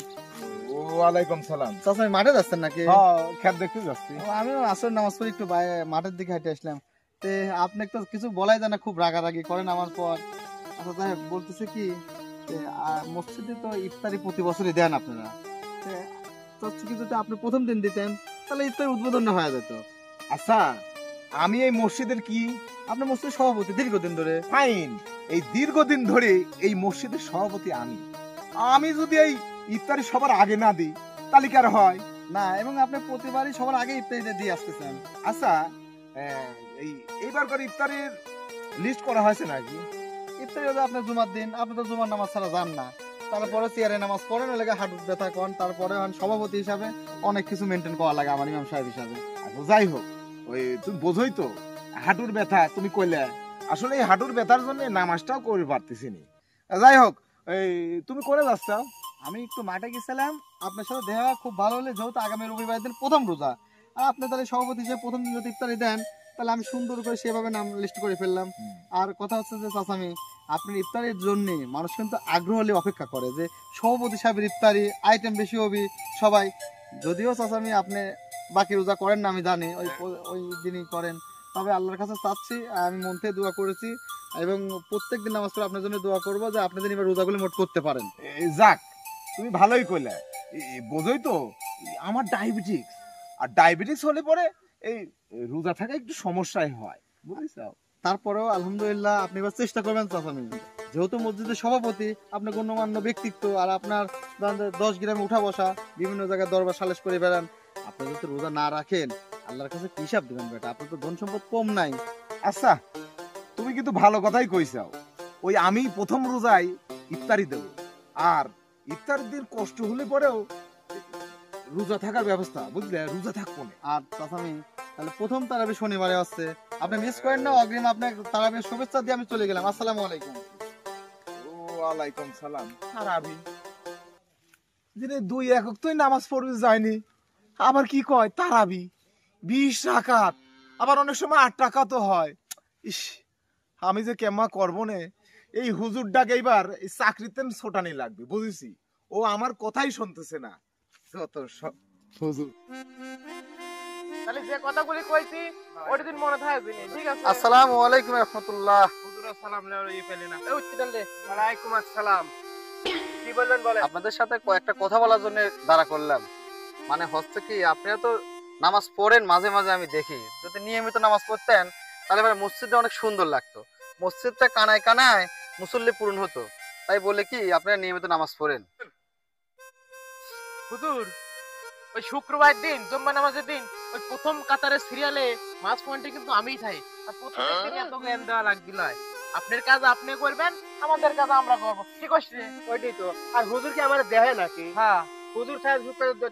ওয়ালাইকুম সালাম। চাচা মাঠে যাচ্ছেন নাকি? হ্যাঁ, খেত দেখতে যাচ্ছি। আমিও আসর নামাজ পড়ে একটু মাঠের দিকে হেঁটে আসলাম। তে আপনি তো কিছু বলাই যায় না, খুব রাগারাগি করেন আমার পর। আচ্ছা যাই হোক, বলতেছে কি মসজিদে তো ইফতারি প্রতি বছরই দেন আপনারা, চাচ্ছি কি যদি আপনি প্রথম দিন দিতেন তাহলে ইফতারি উদ্বোধন হয়ে যেত। আচ্ছা, আমি এই মসজিদের কি? আপনি মসজিদের সভাপতি দীর্ঘদিন ধরে। ফাইন, এই দীর্ঘদিন ধরে এই মসজিদের সভাপতি আমি। আমি যদি এই ইফতারি সবার আগে না দিই তাহলে কি আর হয়? না, এবং আপনি প্রতিবারই সবার আগে ইফতারিটা দিয়ে আসতেছেন। আচ্ছা, এইবার করে ইফতারির লিস্ট করা হয়েছে নাকি? ইফতারি হবে আপনার জুমার দিন, আপনি তো জুমার নামাজ ছাড়া যান না। তারপরে চেয়ারে নামাজ পড়েন, ওই লাগে হাঁটুর ব্যথা করেন। তারপরে সভাপতি হিসাবে অনেক কিছু মেনটেন করা লাগে আমার ইমাম সাহেব হিসাবে। আচ্ছা, যাই হোক, ওই তুমি বোঝোই তো হাঁটুর ব্যথা তুমি কইলে, আসলে এই হাঁটুর ব্যথার জন্য নামাজটাও করে পারতেছি নি। যাই হোক, এই তুমি করে যাচ্ছ? আমি একটু মাঠে গেছিলাম, আপনার সাথে দেখা খুব ভালো হলে, যেহেতু আগামী রবিবার দিন প্রথম রোজা, আর আপনি তাহলে সভাপতি হিসেবে প্রথম দিন যদি ইফতারি দেন তাহলে আমি সুন্দর করে সেভাবে নাম লিস্ট করে ফেললাম। আর কথা হচ্ছে যে চাচামি, আপনার ইফতারির জন্য মানুষ কিন্তু আগ্রহ হলে অপেক্ষা করে যে সভাপতি সাহেবের ইফতারি আইটেম বেশি হবে সবাই। যদিও চাচামি আপনি বাকি রোজা করেন না আমি জানি, ওই দিনই করেন, তবে আল্লাহর কাছে চাচ্ছি, আমি মন থেকে দোয়া করেছি এবং প্রত্যেক দিন নামাজ পড়ে আপনার জন্য দোয়া করবো যে আপনি দিন এবার রোজাগুলো মোট করতে পারেন। যাক, তুমি ভালোই কইলে। বোঝোই তো আমার ডায়াবেটিস, আর ডায়াবেটিস হলে পরে এই রোজা থাকা একটু সমস্যাই হয়, বুঝেছো? তারপরেও আলহামদুলিল্লাহ আপনি এবার চেষ্টা করবেন চাচামি, যেহেতু মসজিদের সভাপতি, আপনি গণ্যমান্য ব্যক্তিত্ব, আর আপনার 10 গ্রামে উঠা বসা, বিভিন্ন জায়গায় দরবার সালিশ করে বেড়ান, আপনি যদি রোজা না রাখেন আল্লাহর কাছে কি হিসাব দিবেন বেটা? আপনার তো ধন সম্পদ কম নাই। আচ্ছা, তুমি কিন্তু ভালো কথাই কইছাও। ওই আমি প্রথম রোজায় ইফতারি দেব, আর ইফতারের দিন কষ্ট হলে পরেও রোজা থাকার ব্যবস্থা, বুঝলে, রোজা থাকবো না। আর চাচামি তাহলে প্রথম তারাবি শনিবারে আসছে, আপনি মিস করেন না। অগ্রিম আপনার তারাবির শুভেচ্ছা দিয়ে আমি চলে গেলাম। আসসালামু আলাইকুম। ওয়ালাইকুম সালাম। তারাবি দিনে 2 একক তুই নামাজ পড়বি যায়নি, আবার কি কয় তারাবি 20 রাকাত, আবার অনেক সময় 8 রাকাতও হয়। ইস, আমি যে কেমা করবো নে। এই হুজুর ডাক এইবার এই চাকরিতে ছোটানি লাগবে, বুঝেছি। ও আমার কথাই শুনতেছে না, যত সব হুজুর। তাহলে যে কথাগুলি কইছি ওই দিন মনে থাকবে না, ঠিক আছে? আসসালামু আলাইকুম রাহমাতুল্লাহ। হুজুর সালাম লই পেলে না, এই উচ্চ দলে ওয়ালাইকুম আসসালাম। কি বলবেন বলেন? আপনাদের সাথে কয়েকটা কথা বলার জন্য দাঁড়া করলাম। মানে হচ্ছে কি, আপনারা তো নামাজ পড়েন মাঝে মাঝে, আমি দেখি। যদি নিয়মিত নামাজ পড়তেন তাহলে এবার মসজিদটা অনেক সুন্দর লাগতো, মসজিদটা কানায় কানায় মুসল্লি পূরণ হতো। তাই বলে কি আপনারা নিয়মিত নামাজ পড়েন। হুজুর, ওই শুক্রবার দিন জুম্মা নামাজের দিন ওই প্রথম কাতারের সিরিয়ালে মাস পয়েন্টে কিন্তু আমিই থাই, আর প্রথম দিন এত জ্ঞান দেওয়া লাগছিল। আপনার কাজ আপনি করবেন, আমাদের কাজ আমরা করব, ঠিক আছে? ওইটাই তো। আর হুজুর কি আমার দেহে নাকি? হ্যাঁ, হুজুর সাহেব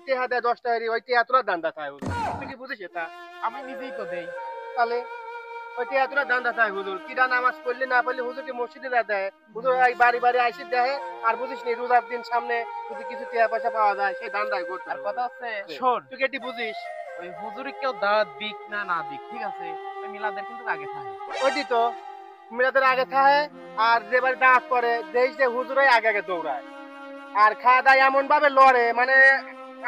টেহা দেয় 10 টাকা, ওই টেহা তোলা দান্দা খায় হুজুর। তুই কি বুঝিস এটা? আমি নিজেই তো দেই। তাহলে ওই টেহা তোলা দান্দা খায় হুজুর। কিরা নামাজ পড়লে না পড়লে হুজুরকে মসজিদে দেয়। হুজুর এই বাড়ি বাড়ি আইসি দেয়, আর বুঝিস নি রোজার দিন সামনে যদি কিছু টেহা পয়সা পাওয়া যায় সেই দান্দাই করতে। আর কথা হচ্ছে, শোন, তুই কি এটি বুঝিস? ওই হুজুরে কেউ দাওয়াত দিক না না দিক, ঠিক আছে, ওই মিলাদের কিন্তু আগে থাকে। ওইটি তো, মিলাদের আগে থাকে, আর যে বাড়ি দাঁত করে যেই যে হুজুরাই আগে আগে দৌড়ায়, আর খাওয়া দাওয়া এমন ভাবে লড়ে মানে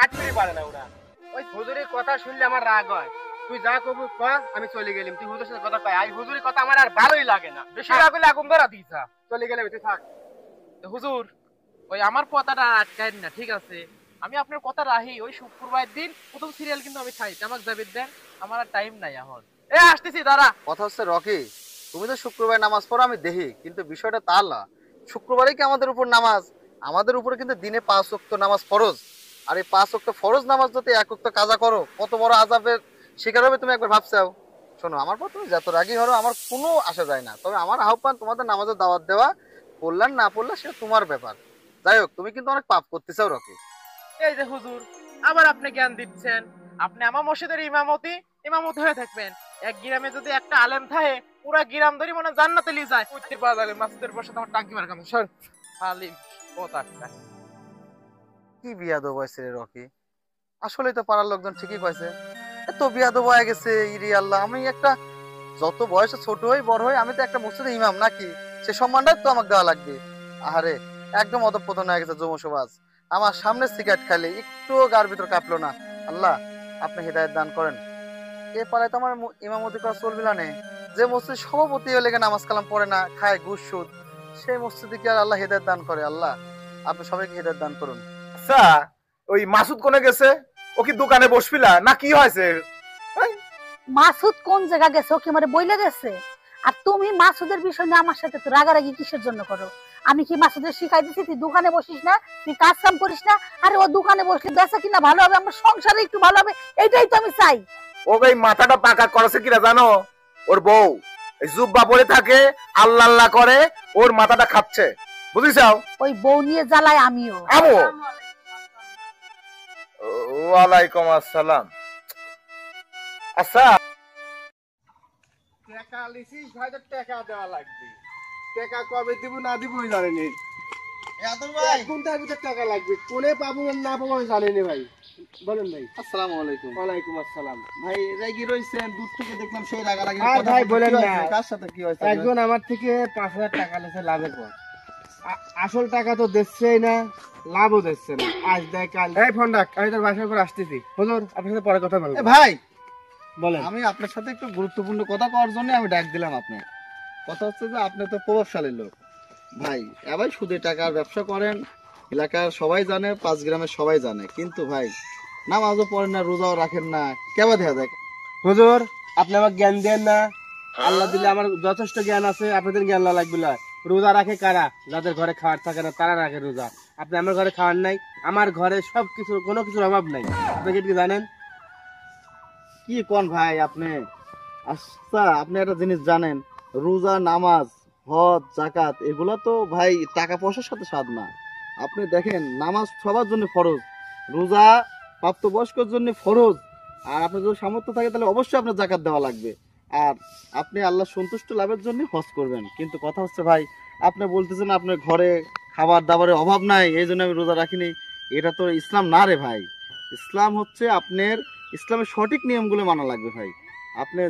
আটকে পারে না ওরা। ওই হুজুরের কথা শুনলে আমার রাগ হয়। তুই যা কবু কয়া, আমি চলে গেলাম। তুই হুজুরের সাথে কথা কয়, এই হুজুরের কথা আমার আর ভালোই লাগে না। বেশি রাগ হলে আগুন ধরা দিছা। চলে গেলাম, তুই থাক। তো হুজুর, ওই আমার কথাটা আটকায় না, ঠিক আছে? আমি আপনার কথা রাহি। ওই শুক্রবার দিন প্রথম সিরিয়াল কিন্তু আমি খাই, আমাকে যাবে দেন, আমার আর টাইম নাই এখন। এ আসতেছি, দাঁড়া। কথা হচ্ছে রকি, তুমি তো শুক্রবার নামাজ পড়ো আমি দেখি, কিন্তু বিষয়টা তা না। শুক্রবারে কি আমাদের উপর নামাজ? আমাদের উপরে কিন্তু দিনে 5 ওয়াক্ত নামাজ ফরজ। আর এই 5 ওয়াক্ত ফরজ নামাজ যদি 1 ওয়াক্ত কাজা করো, কত বড় আযাবের শিকার হবে তুমি একবার ভাবছাও? শোনো, আমার পর তুমি যত রাগী হলো আমার কোনো আসা যায় না, তবে আমার আহ্বান তোমাদের নামাজের দাওয়াত দেওয়া, পড়লাম না পড়লা সেটা তোমার ব্যাপার। যাই হোক, তুমি কিন্তু অনেক পাপ করতেছাও রকি। এই যে হুজুর, আবার আপনি জ্ঞান দিচ্ছেন। আপনি আমার মসজিদের ইমামতি হয়ে থাকবেন। এক গ্রামে যদি একটা আলেম থাকে, পুরা গ্রাম ধরে মনে হয় জান্নাতে নিয়ে যায়। উত্তর পাওয়া যাবে মাসুদের বসে তোমার টাঙ্কি মার কাম। সর আলিম কথা কি বিয়াদব হয়েছে রে রকি, আসলেই তো পাড়ার লোকজন ঠিকই কইছে। এত বিয়াদব হয়ে গেছে ইরি আল্লাহ। আমি একটা যত বয়সে ছোট হই বড় হই, আমি তো একটা মসজিদের ইমাম নাকি, সে সম্মানটা তো আমাকে দেওয়া লাগবে। আরে একদম অধঃপতন হয়ে গেছে যুবসমাজ। আমার সামনে সিগারেট খাইলে একটু গার ভিতর কাঁপলো না। আল্লাহ আপনি হৃদায়ত দান করেন। এ পাড়ায় তো আমার ইমামতি করা চলবে না। যে মসজিদ সভাপতি হয়ে লেগে নামাজ কালাম পড়ে না, খায় ঘুষ সুদ, সেই মসজিদে কি আর আল্লাহ হৃদায়ত দান করে? আল্লাহ আপনি সবাইকে হৃদায়ত দান করুন। আচ্ছা ওই মাসুদ কোনে গেছে? ও কি দোকানে বসবিলা না কি হয়েছে? মাসুদ কোন জায়গা গেছে? ও কি আমারে বইলে গেছে? আর তুমি মাসুদের বিষয় নিয়ে আমার সাথে তো রাগারাগি কিসের জন্য করো? আমি কি মাসুদের শিখাই দিছি তুই দোকানে বসিস না, তুই কাজ কাম করিস না? আরে ও দোকানে বসলে বেচা কিনা ভালো হবে, আমার সংসারে একটু ভালো হবে, এইটাই তো আমি চাই। ও ভাই মাথাটা পাকা করেছে কিনা জানো? ওর বউ এই জুব্বা পরে থাকে, আল্লাহ আল্লাহ করে, ওর মাথাটা খাচ্ছে, বুঝিসাও? ওই বউ নিয়ে জ্বালায় আমিও। ওয়ালাইকুম আসসালাম। আচ্ছা টাকা লিছিস ভাই, তো টাকা দেওয়া লাগবে। টাকা কবে দিব না দিব জানেনি। এক ঘন্টার ভিতর টাকা লাগবে, কোনে পাবো না পাবো আমি জানিনি ভাই। বলেন ভাই। আসসালামু আলাইকুম। ওয়ালাইকুম আসসালাম। ভাই রাগি রইছেন, দূর থেকে দেখলাম সেই রাগারাগি। আর ভাই বলেন না, কার সাথে কি হয়েছে? একজন আমার থেকে 5,000 টাকা লেছে লাভের পর। আসল টাকা তো দিচ্ছেই না, লাভও দিচ্ছে না। আজ দেয় কাল। এই ফোন রাখ, আমি তোর বাসার করে আসতেছি। হুজুর আপনার সাথে পরে কথা বলবো। ভাই বলেন। আমি আপনার সাথে একটু গুরুত্বপূর্ণ কথা করার জন্য আমি ডাক দিলাম আপনার। কথা হচ্ছে যে আপনি তো প্রভাবশালী লোক ভাই, এবার সুদে টাকার ব্যবসা করেন, এলাকার সবাই জানে, 5 গ্রামের সবাই জানে, কিন্তু ভাই নামাজও পড়েন না, রোজাও রাখেন না, কেবা দেখা যায়? হুজুর আপনি আমার জ্ঞান দেন না। আল্লাহ দিলে আমার যথেষ্ট জ্ঞান আছে, আপনাদের জ্ঞান লাগবে না। রোজা রাখে কারা? যাদের ঘরে খাওয়ার থাকে না তারা রাখে রোজা। আপনি আমার ঘরে খাওয়ার নাই, আমার ঘরে সবকিছু, কোনো কিছুর অভাব নাই। আপনি কি জানেন? কি কোন ভাই আপনি? আচ্ছা আপনি একটা জিনিস জানেন, রোজা, নামাজ, হজ, জাকাত এগুলো তো ভাই টাকা পয়সার সাথে সাধ না। আপনি দেখেন নামাজ সবার জন্য ফরজ, রোজা প্রাপ্তবয়স্কর জন্য ফরজ। আর আপনার যদি সামর্থ্য থাকে তাহলে অবশ্যই আপনার জাকাত দেওয়া লাগবে। আর আপনি আল্লাহ সন্তুষ্ট লাভের জন্য হজ করবেন। কিন্তু কথা হচ্ছে ভাই, আপনি বলতেছেন আপনার ঘরে খাবার দাবারের অভাব নাই, এই জন্য আমি রোজা রাখিনি। এটা তো ইসলাম না রে ভাই। ইসলাম হচ্ছে আপনার, ইসলামের সঠিক নিয়মগুলো মানা লাগবে ভাই। আপনি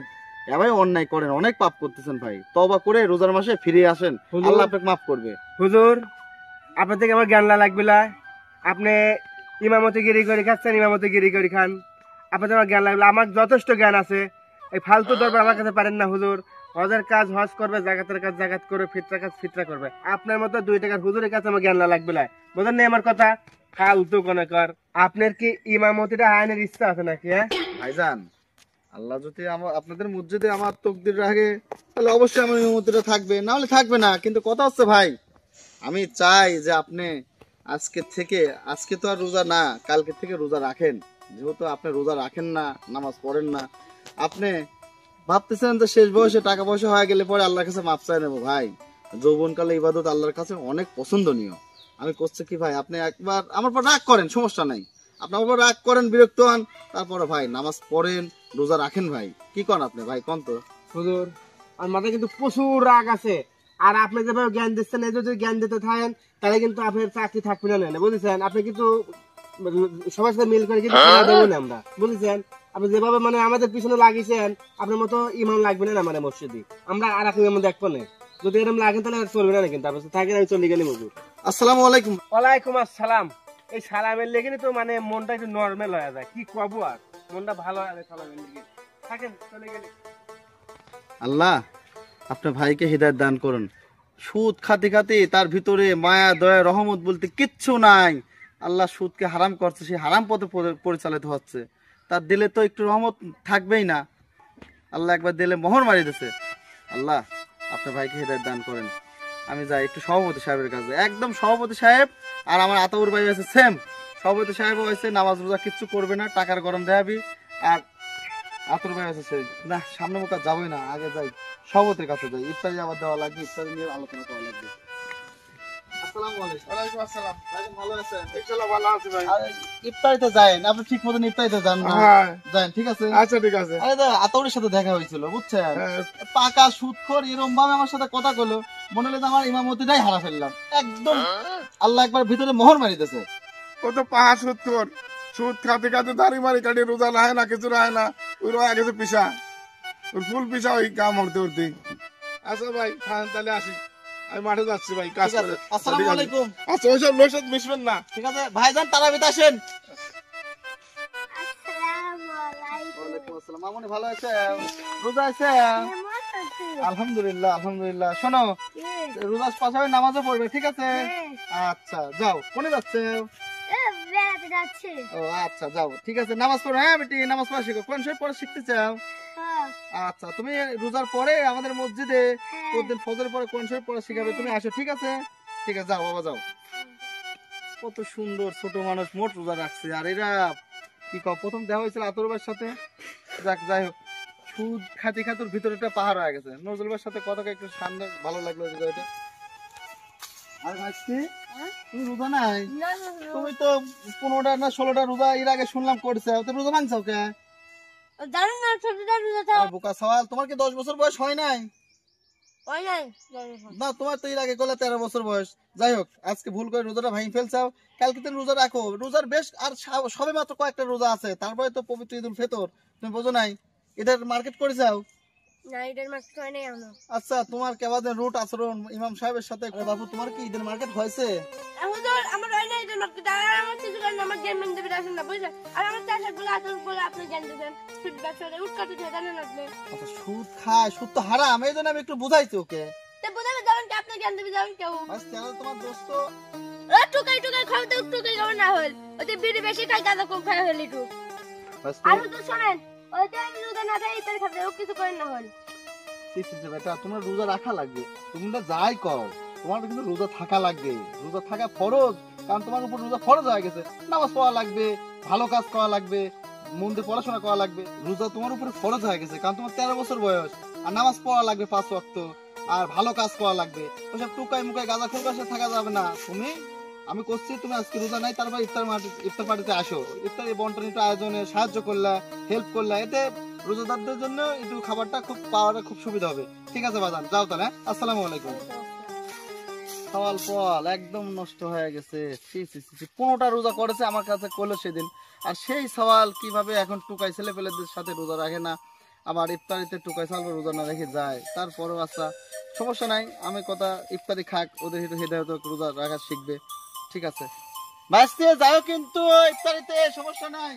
এভাবে অন্যায় করেন, অনেক পাপ করতেছেন ভাই। তওবা করে রোজার মাসে ফিরে আসেন, আল্লাহ আপনাকে মাফ করবে। হুজুর আপনার থেকে আমার জ্ঞান লাগবে না। আপনি ইমামতি গিরি করে খাচ্ছেন, ইমামতি গিরি করে খান। আপনাদের আমার জ্ঞান লাগবে, আমার যথেষ্ট জ্ঞান আছে। এই ফালতু দরবার আমার কাছে পারেন না হুজুর। হজের কাজ হজ করবে, জাকাতের কাজ জাকাত করবে, ফিতরার কাজ ফিতরা করবে। আপনার মতো 2 টাকার হুজুরের কাছে আমার জ্ঞান লাগবে না। বোঝেন না আমার কথা? ফালতু কোন কর। আপনার কি ইমামতিটা আইনের ইচ্ছা আছে নাকি? হ্যাঁ ভাইজান, আল্লাহ যদি আপনাদের মসজিদে আমার তকদির রাখে তাহলে অবশ্যই আমার অনুমতিটা থাকবে, না হলে থাকবে না। কিন্তু কথা হচ্ছে ভাই, আমি চাই যে আপনি আজকে তো আর রোজা না, কালকে থেকে রোজা রাখেন। যেহেতু আপনি রোজা রাখেন না, নামাজ পড়েন না, আপনি ভাবতেছেন যে শেষ বয়সে টাকা পয়সা হয়ে গেলে পরে আল্লাহর কাছে মাপ চাই নেবো। ভাই যৌবনকালে ইবাদত আল্লাহর কাছে অনেক পছন্দনীয়। আমি করছি কি ভাই, আপনি একবার আমার পর রাগ করেন, সমস্যা নাই, আপনার উপর রাগ করেন, বিরক্ত হন, তারপরে ভাই নামাজ পড়েন, রোজা রাখেন। ভাই কি করেন আপনি? ভাই কোন তো হুজুর আমার মাথায় কিন্তু প্রচুর রাগ আছে। আর আপনি যেভাবে জ্ঞান দিচ্ছেন, এই যদি জ্ঞান দিতে থাকেন তাহলে কিন্তু আপনার চাকরি থাকবে না, বুঝেছেন? আপনি কিন্তু সবার সাথে মিল করে কিন্তু দেবো না আমরা, বুঝেছেন? আপনি যেভাবে মানে আমাদের পিছনে লাগিয়েছেন, আপনার মতো ইমাম লাগবে না মানে মসজিদে। আমরা আর এক ইমাম দেখবো না। যদি এরকম লাগেন তাহলে আর চলবে না, কিন্তু আপনার থাকেন, আমি চলে গেলে হুজুর। আসসালামু আলাইকুম। ওয়ালাইকুম আসসালাম। এই সালামের লেগে তো মানে মনটা একটু নর্মাল হয়ে যায়, কি কব আর, মনটা ভালো হয়ে যায় সালামের লেগে। থাকেন, চলে গেলে। আল্লাহ আপনার ভাইকে হিদায়াত দান করুন। সুদ খাতে খাতে তার ভিতরে মায়া দয়া রহমত বলতে কিচ্ছু নাই। আল্লাহ সুদকে হারাম করছে, সে হারাম পথে পরিচালিত হচ্ছে। তার দিলে তো একটু রহমত থাকবেই না। আল্লাহ একবার দিলে মোহর মারি দিয়েছে। আল্লাহ আপনার ভাইকে হিদায়াত দান করেন। আমি যাই একটু সভাপতি সাহেবের কাছে। একদম সভাপতি সাহেব আর আমার আতাউর ভাই আছে সেম। সভাপতি সাহেবও হয়েছে নামাজ রোজা কিচ্ছু করবে না, টাকার গরম দেখাবি। আর আতুর ভাই আছে সেই না, সামনে মুখ যাবোই না, আগে যাই সভাপতির কাছে যাই। ইফতারি আবার দেওয়া লাগবে, ইফতারি নিয়ে আলোচনা করা লাগবে। আসসালামু আলাইকুম। ওয়ালাইকুম আসসালাম। ভাই ভালো আছেন? ইনশাআল্লাহ ভালো আছি ভাই। আর ইফতারিতে যায়েন, আপনি ঠিক মতন ইফতারিতে যান না? হ্যাঁ যান, ঠিক আছে। আচ্ছা ঠিক আছে। আরে আতাউরের সাথে দেখা হয়েছিল বুঝছেন, হ্যাঁ। পাকা সুদখোর এরকম ভাবে আমার সাথে কথা কইলো, মনে হলো যে আমার ইমামতিটাই হারা ফেললাম। একদম আল্লাহ একবার ভিতরে মোহর মারি দিয়েছে। ও তো 5 সুদ খাতে খাতে দাড়ি মারি কাটি, রোজা রাখে না, কিছু রাখে না। ওই রয়ে গেছে পিসা, ওর ফুল পিসা ওই কাম করতে করতে। আচ্ছা ভাই তাহলে আসি, আমি মাঠে যাচ্ছি ভাই কাজ করে। আসসালামু আলাইকুম। আচ্ছা ওইসব লোকের সাথে মিশবেন না। ঠিক আছে ভাইজান, তারাবিতে আসেন। ওয়ালাইকুম আসসালাম। মামুনি ভালো আছে? রোজা আছে? আলহামদুলিল্লাহ আলহামদুলিল্লাহ। শোনো, রোজার পাশাপাশি নামাজও পড়বে, ঠিক আছে? আচ্ছা যাও। কোনে যাচ্ছে? ও আচ্ছা যাও, ঠিক আছে। নামাজ পড়ো। হ্যাঁ বেটি, নামাজ পড়া শিখো। কোন সময় পড়া শিখতে চাও? আচ্ছা, তুমি রোজার পরে আমাদের মসজিদে প্রতিদিন ফজরের পরে কোন সময় পড়া শিখাবে, তুমি আসো, ঠিক আছে? ঠিক আছে, যাও বাবা যাও। কত সুন্দর ছোট মানুষ, মোট রোজা রাখছে। আর এরা কি কও, প্রথম দেখা হয়েছিল আতরবার সাথে। যাক, যাই হোক, সুদ খাতি খাতুর ভিতরে একটা পাহাড় হয়ে গেছে। নজরুলের সাথে কথাটা একটু সামনে ভালো লাগলো এটা। আর ভাইস্তি, তুমি রোজা নাই? তুমি তো 15টা না 16টা রোজা এর আগে শুনলাম করছে, তো রোজা ভাঙছাও কে? বোকা সওয়াল, তোমার কি 10 বছর বয়স হয় নাই? না, তোমার তো এর আগে করলে 13 বছর বয়স। যাই হোক, আজকে ভুল করে রোজাটা ভাঙি ফেলছাও। কালকে তুমি রোজা রাখো। রোজার বেশ আর সবে মাত্র কয়েকটা রোজা আছে, তারপরে তো পবিত্র ঈদুল ফিতর। তুমি বোঝো নাই? এটার মার্কেট করে যাও। আচ্ছা, তোমার কেবাদের রুট আচরণ ইমাম সাহেবের সাথে। বাবু, তোমার কি ঈদের মার্কেট হয়েছে? সুদ খায়, সুদ তো হারাম, এই জন্য আমি একটু বুঝাইছি ওকে। তোমার দোস্ত তোমার রোজা রাখা লাগবে। তোমরা যাই কর, তোমার কিন্তু রোজা থাকা লাগবে। রোজা থাকা ফরজ, কারণ তোমার উপর রোজা ফরজ হয়ে গেছে। নামাজ পড়া লাগবে, ভালো কাজ করা লাগবে, মন দিয়ে পড়াশোনা করা লাগবে। রোজা তোমার উপরে ফরজ হয়ে গেছে, কারণ তোমার 13 বছর বয়স। আর নামাজ পড়া লাগবে 5 ওয়াক্ত, আর ভালো কাজ করা লাগবে। ওইসব টুকাই মুকাই গাঁজা খোলকার সাথে থাকা যাবে না। আমি করছি, তুমি আজকে রোজা নাই, তারপর ইফতার পার্টিতে আসো। ইফতার বন্টন একটু আয়োজনে সাহায্য করলা, হেল্প করলা, এতে রোজাদারদের জন্য একটু খাবারটা খুব পাওয়াটা খুব সুবিধা হবে। ঠিক আছে বাজান, যাও তাহলে। আসসালামু আলাইকুম। সওয়াল ফল একদম নষ্ট হয়ে গেছে। 15টা রোজা করেছে আমার কাছে করলো সেদিন। আর সেই সওয়াল কিভাবে এখন টুকাই ছেলে পেলেদের সাথে রোজা রাখে না, আবার ইফতারিতে টুকাই সালবে রোজা না রেখে যায়। তারপরেও আচ্ছা সমস্যা নাই, আমি কথা ইফতারি খাক, ওদের হেদায়ত রোজা রাখা শিখবে। ঠিক আছে, বাঁচতে যাও কিন্তু ইফতারিতে, সমস্যা নাই।